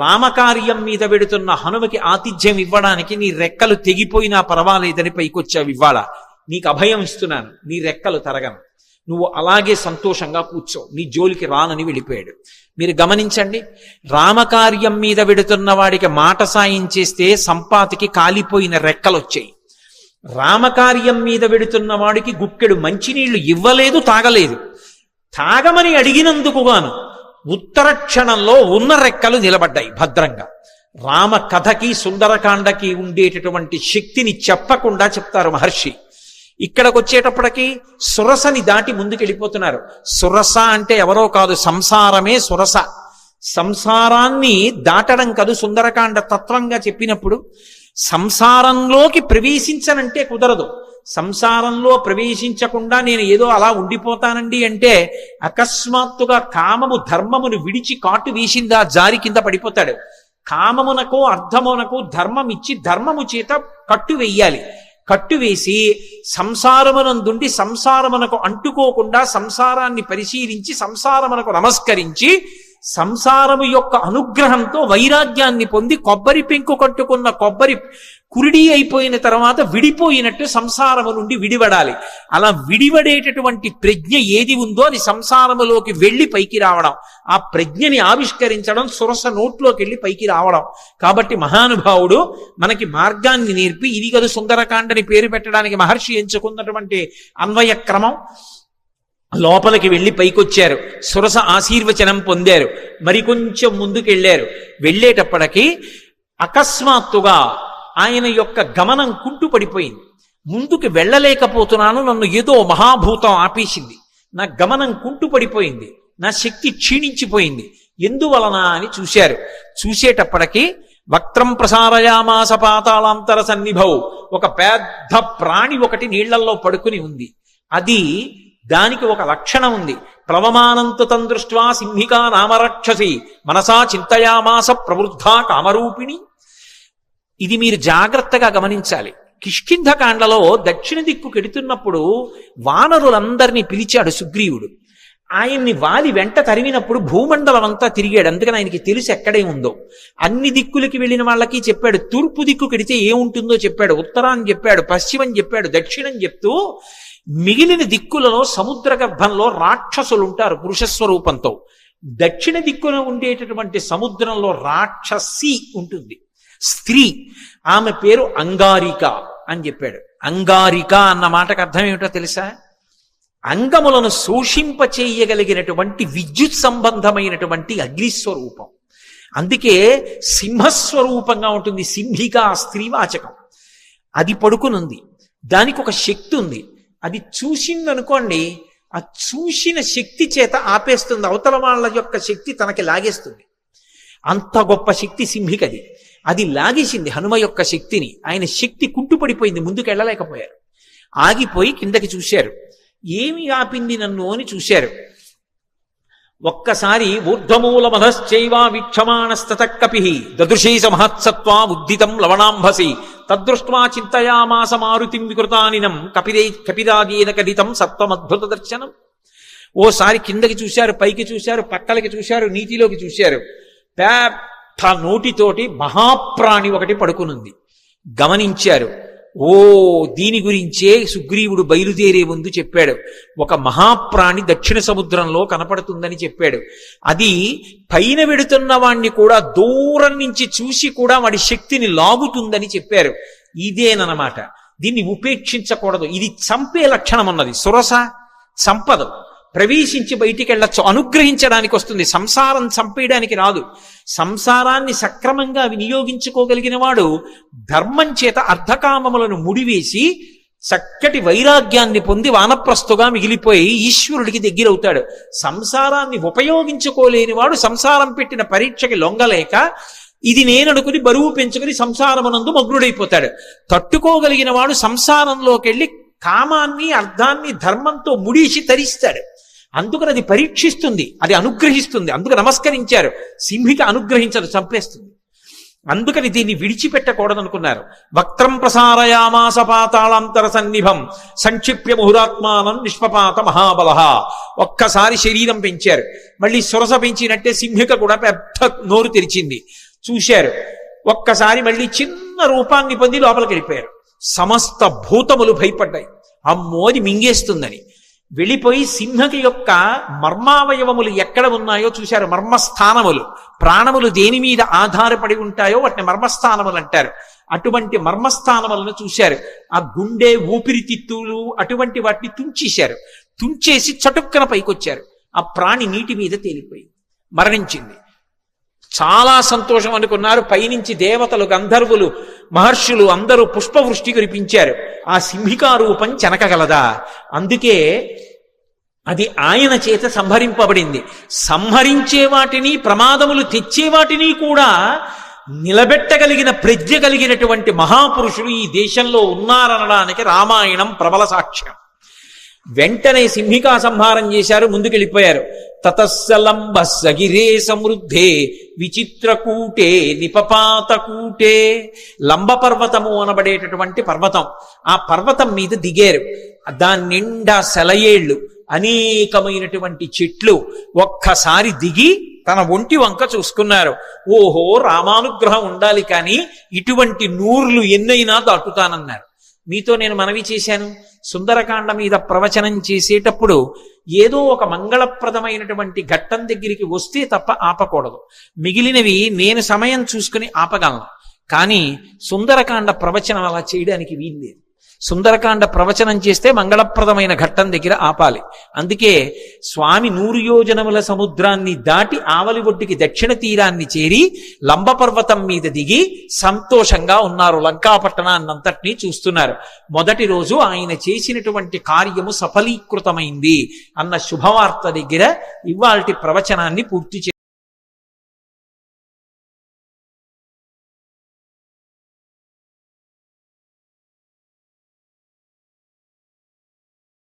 రామకార్యం మీద పెడుతున్న హనుమకి ఆతిథ్యం ఇవ్వడానికి నీ రెక్కలు తెగిపోయినా పర్వాలేదని పైకొచ్చావు. ఇవ్వాల నీకు అభయం ఇస్తున్నాను, నీ రెక్కలు తరగను. నువ్వు అలాగే సంతోషంగా కూర్చో, నీ జోలికి రానని వెళ్ళిపోయాడు. మీరు గమనించండి, రామకార్యం మీద వెడుతున్న వాడికి మాట సాయం చేస్తే సంపాతికి కాలిపోయిన రెక్కలొచ్చాయి. రామకార్యం మీద వెడుతున్న వాడికి గుక్కెడు మంచినీళ్లు ఇవ్వలేదు, తాగలేదు. తాగమని అడిగినందుకు గాను ఉత్తర క్షణంలో ఉన్న రెక్కలు నిలబడ్డాయి భద్రంగా. రామ కథకి సుందరకాండకి ఉండేటటువంటి శక్తిని చెప్పకుండా చెప్తారు మహర్షి. ఇక్కడికి వచ్చేటప్పటికి సురసని దాటి ముందుకెళ్ళిపోతున్నారు. సురస అంటే ఎవరో కాదు, సంసారమే సురస. సంసారాన్ని దాటడం కాదు సుందరకాండ తత్వంగా చెప్పినప్పుడు. సంసారంలోకి ప్రవేశించనంటే కుదరదు. సంసారంలో ప్రవేశించకుండా నేను ఏదో అలా ఉండిపోతానండి అంటే అకస్మాత్తుగా కామము ధర్మమును విడిచి కాటు వేసిందా జారి కింద పడిపోతాడు. కామమునకు అర్థమునకు ధర్మం ఇచ్చి ధర్మము చేత కట్టు వెయ్యాలి. కట్టు వేసి సంసారమునందుండి సంసారమునకు అంటుకోకుండా సంసారాన్ని పరిశీలించి సంసారమునకు నమస్కరించి సంసారము యొక్క అనుగ్రహంతో వైరాగ్యాన్ని పొంది కొబ్బరి పెంకు కట్టుకున్న కొబ్బరి కురిడి అయిపోయిన తర్వాత విడిపోయినట్టు సంసారము నుండి విడివడాలి. అలా విడివడేటటువంటి ప్రజ్ఞ ఏది ఉందో అది సంసారములోకి వెళ్ళి పైకి రావడం, ఆ ప్రజ్ఞని ఆవిష్కరించడం, సురస నోట్లోకి వెళ్ళి పైకి రావడం. కాబట్టి మహానుభావుడు మనకి మార్గాన్ని నేర్పి ఇది కదా సుందరకాండని పేరు పెట్టడానికి మహర్షి ఎంచుకున్నటువంటి అన్వయ క్రమం. లోపలికి వెళ్ళి పైకొచ్చారు, సురస ఆశీర్వచనం పొందారు, మరికొంచెం ముందుకెళ్ళారు. వెళ్ళేటప్పటికీ అకస్మాత్తుగా ఆయన యొక్క గమనం కుంటుపడిపోయింది. ముందుకు వెళ్ళలేకపోతున్నాను, నన్ను ఏదో మహాభూతం ఆపేసింది, నా గమనం కుంటుపడిపోయింది, నా శక్తి క్షీణించిపోయింది, ఎందువలన అని చూశారు. చూసేటప్పటికీ వక్త్రం ప్రసారయామాస పాతాళాంతర సన్నిభౌ, ఒక పెద్ద ప్రాణి ఒకటి నీళ్లల్లో పడుకుని ఉంది. అది దానికి ఒక లక్షణం ఉంది. ప్లవమానంతు తం దృష్ట్వా సింహికా నామరక్షసి మనసా చింతయామాస ప్రవృద్ధా కామరూపిణి. ఇది మీరు జాగ్రత్తగా గమనించాలి. కిష్కింధకాండలో దక్షిణ దిక్కు కెడుతున్నప్పుడు వానరులందరినీ పిలిచాడు సుగ్రీవుడు. ఆయన్ని వాలి వెంట తరిమినప్పుడు భూమండలం అంతా తిరిగాడు. అందుకని ఆయనకి తెలుసు ఎక్కడే ఉందో. అన్ని దిక్కులకి వెళ్ళిన వాళ్ళకి చెప్పాడు. తూర్పు దిక్కు కెడితే ఏముంటుందో చెప్పాడు, ఉత్తరాన్ని చెప్పాడు, పశ్చిమం చెప్పాడు, దక్షిణం చెప్తూ మిగిలిన దిక్కులలో సముద్ర గర్భంలో రాక్షసులు ఉంటారు పురుషస్వరూపంతో. దక్షిణ దిక్కున ఉండేటటువంటి సముద్రంలో రాక్షసి ఉంటుంది, స్త్రీ. ఆమె పేరు అంగారిక అని చెప్పాడు. అంగారిక అన్న మాటకు అర్థం ఏమిటో తెలుసా? అంగములను శోషింపచేయగలిగినటువంటి విద్యుత్ సంబంధమైనటువంటి అగ్నిస్వరూపం. అందుకే సింహస్వరూపంగా ఉంటుంది. సింహిక స్త్రీవాచకం. అది పడుకునుంది, దానికి ఒక శక్తి ఉంది. అది చూసిందనుకోండి, ఆ చూసిన శక్తి చేత ఆపేస్తుంది, అవతల వాళ్ళ యొక్క శక్తి తనకి లాగేస్తుంది. అంత గొప్ప శక్తి సింహికది. అది లాగేసింది హనుమ యొక్క శక్తిని. ఆయన శక్తి కుంటుపడిపోయింది, ముందుకు వెళ్ళలేకపోయారు. ఆగిపోయి కిందకి చూశారు. ఏమి ఆపింది నన్ను అని చూశారు. ఒక్కసారి ఊర్ధ్వమూల మధశ్చైవ వీక్షమాణస్తత కపి దదృశీ మహత్సత్వా ఉద్దితం లవణాంభసి తదృష్ట్వా చింతయామాస మారుతిం వికృతానినం కపిరాజేన కడితం సత్వమద్భుత దర్శనం. ఓసారి కిందకి చూశారు, పైకి చూశారు, పక్కలకి చూశారు, నీటిలోకి చూశారు. పెద్ద నోటితోటి మహాప్రాణి ఒకటి పడుకునుంది. గమనించారు. ఓ, దీని గురించే సుగ్రీవుడు బయలుదేరే ముందు చెప్పాడు. ఒక మహాప్రాణి దక్షిణ సముద్రంలో కనపడుతుందని చెప్పాడు. అది పైన వెడుతున్న వాణ్ణి కూడా దూరం నుంచి చూసి కూడా వాడి శక్తిని లాగుతుందని చెప్పారు. ఇదేనమాట. దీన్ని ఉపేక్షించకూడదు. ఇది చంపే లక్షణం ఉన్నది. సురస చంపదు, ప్రవేశించి బయటికి వెళ్ళొచ్చు, అనుగ్రహించడానికి వస్తుంది. సంసారం చంపేయడానికి రాదు. సంసారాన్ని సక్రమంగా వినియోగించుకోగలిగిన వాడు ధర్మం చేత అర్ధకామములను ముడివేసి చక్కటి వైరాగ్యాన్ని పొంది వానప్రస్థుగా మిగిలిపోయి ఈశ్వరుడికి దగ్గరవుతాడు. సంసారాన్ని ఉపయోగించుకోలేని వాడు సంసారం పెట్టిన పరీక్షకి లొంగలేక ఇది నేననుకుని బరువు పెంచుకుని సంసారమునందు మగ్నుడైపోతాడు. తట్టుకోగలిగిన వాడు సంసారంలోకి వెళ్ళి కామాన్ని అర్థాన్ని ధర్మంతో ముడిసి తరిస్తాడు. అందుకని అది పరీక్షిస్తుంది, అది అనుగ్రహిస్తుంది. అందుకు నమస్కరించారు. సింహిక అనుగ్రహించదు, చంపేస్తుంది. అందుకని దీన్ని విడిచిపెట్టకూడదనుకున్నారు. వక్త్రం ప్రసారయామాస పాతాళాంతర సన్నిభం సంక్షిప్య ముహురాత్మానం నిష్పపాత మహాబల. ఒక్కసారి శరీరం పెంచారు, మళ్ళీ సురస పెంచినట్టే సింహిక కూడా పెద్ద నోరు తెరిచింది. చూశారు. ఒక్కసారి మళ్ళీ చిన్న రూపాన్ని పొంది లోపలికి వెళ్ళిపోయారు. సమస్త భూతములు భయపడ్డాయి, అమ్మో అది మింగేస్తుందని. వెళ్ళిపోయి సింహకి యొక్క మర్మావయవములు ఎక్కడ ఉన్నాయో చూశారు. మర్మస్థానములు, ప్రాణములు దేని మీద ఆధారపడి ఉంటాయో వాటిని మర్మస్థానములు అంటారు. అటువంటి మర్మస్థానములను చూశారు. ఆ గుండె, ఊపిరితిత్తులు అటువంటి వాటిని తుంచేశారు. తుంచేసి చటుక్కన పైకొచ్చారు. ఆ ప్రాణి నీటి మీద తేలిపోయింది, మరణించింది. చాలా సంతోషం అనుకున్నారు. పైనుంచి దేవతలు, గంధర్వులు, మహర్షులు అందరూ పుష్పవృష్టి కురిపించారు. ఆ సింహికా రూపం చెనకగలదా? అందుకే అది ఆయన చేత సంహరింపబడింది. సంహరించే వాటిని, ప్రమాదములు తెచ్చే వాటిని కూడా నిలబెట్టగలిగిన ప్రజ్ఞ కలిగినటువంటి మహాపురుషులు ఈ దేశంలో ఉన్నారనడానికి రామాయణం ప్రబల సాక్ష్యం. వెంటనే సింహికా సంహారం చేశారు, ముందుకెళ్ళిపోయారు. తతస్సలంబ సగిరే సమృద్ధే విచిత్రకూటే నిపపాతకూటే. లంబ పర్వతము అనబడేటటువంటి పర్వతం, ఆ పర్వతం మీద దిగారు. దాని నిండా సెలయేళ్లు, అనేకమైనటువంటి చెట్లు. ఒక్కసారి దిగి తన ఒంటి వంక చూసుకున్నారు. ఓహో, రామానుగ్రహం ఉండాలి, కానీ ఇటువంటి నూర్లు ఎన్నైనా దాటుతానన్నారు. మీతో నేను మనవి చేశాను, సుందరకాండ మీద ప్రవచనం చేసేటప్పుడు ఏదో ఒక మంగళప్రదమైనటువంటి ఘట్టం దగ్గరికి వస్తే తప్ప ఆపకూడదు. మిగిలినవి నేను సమయం చూసుకుని ఆపగలను, కానీ సుందరకాండ ప్రవచనం అలా చేయడానికి వీల్లేదు. సుందరకాండ ప్రవచనం చేస్తే మంగళప్రదమైన ఘట్టం దగ్గర ఆపాలి. అందుకే స్వామి 100 యోజనముల సముద్రాన్ని దాటి ఆవలి ఒడ్డుకి దక్షిణ తీరాన్ని చేరి లంబపర్వతం మీద దిగి సంతోషంగా ఉన్నారు. లంకాపట్టణాన్నంతటినీ చూస్తున్నారు. మొదటి రోజు ఆయన చేసినటువంటి కార్యము సఫలీకృతమైంది అన్న శుభవార్త దగ్గర ఇవాల్టి ప్రవచనాన్ని పూర్తి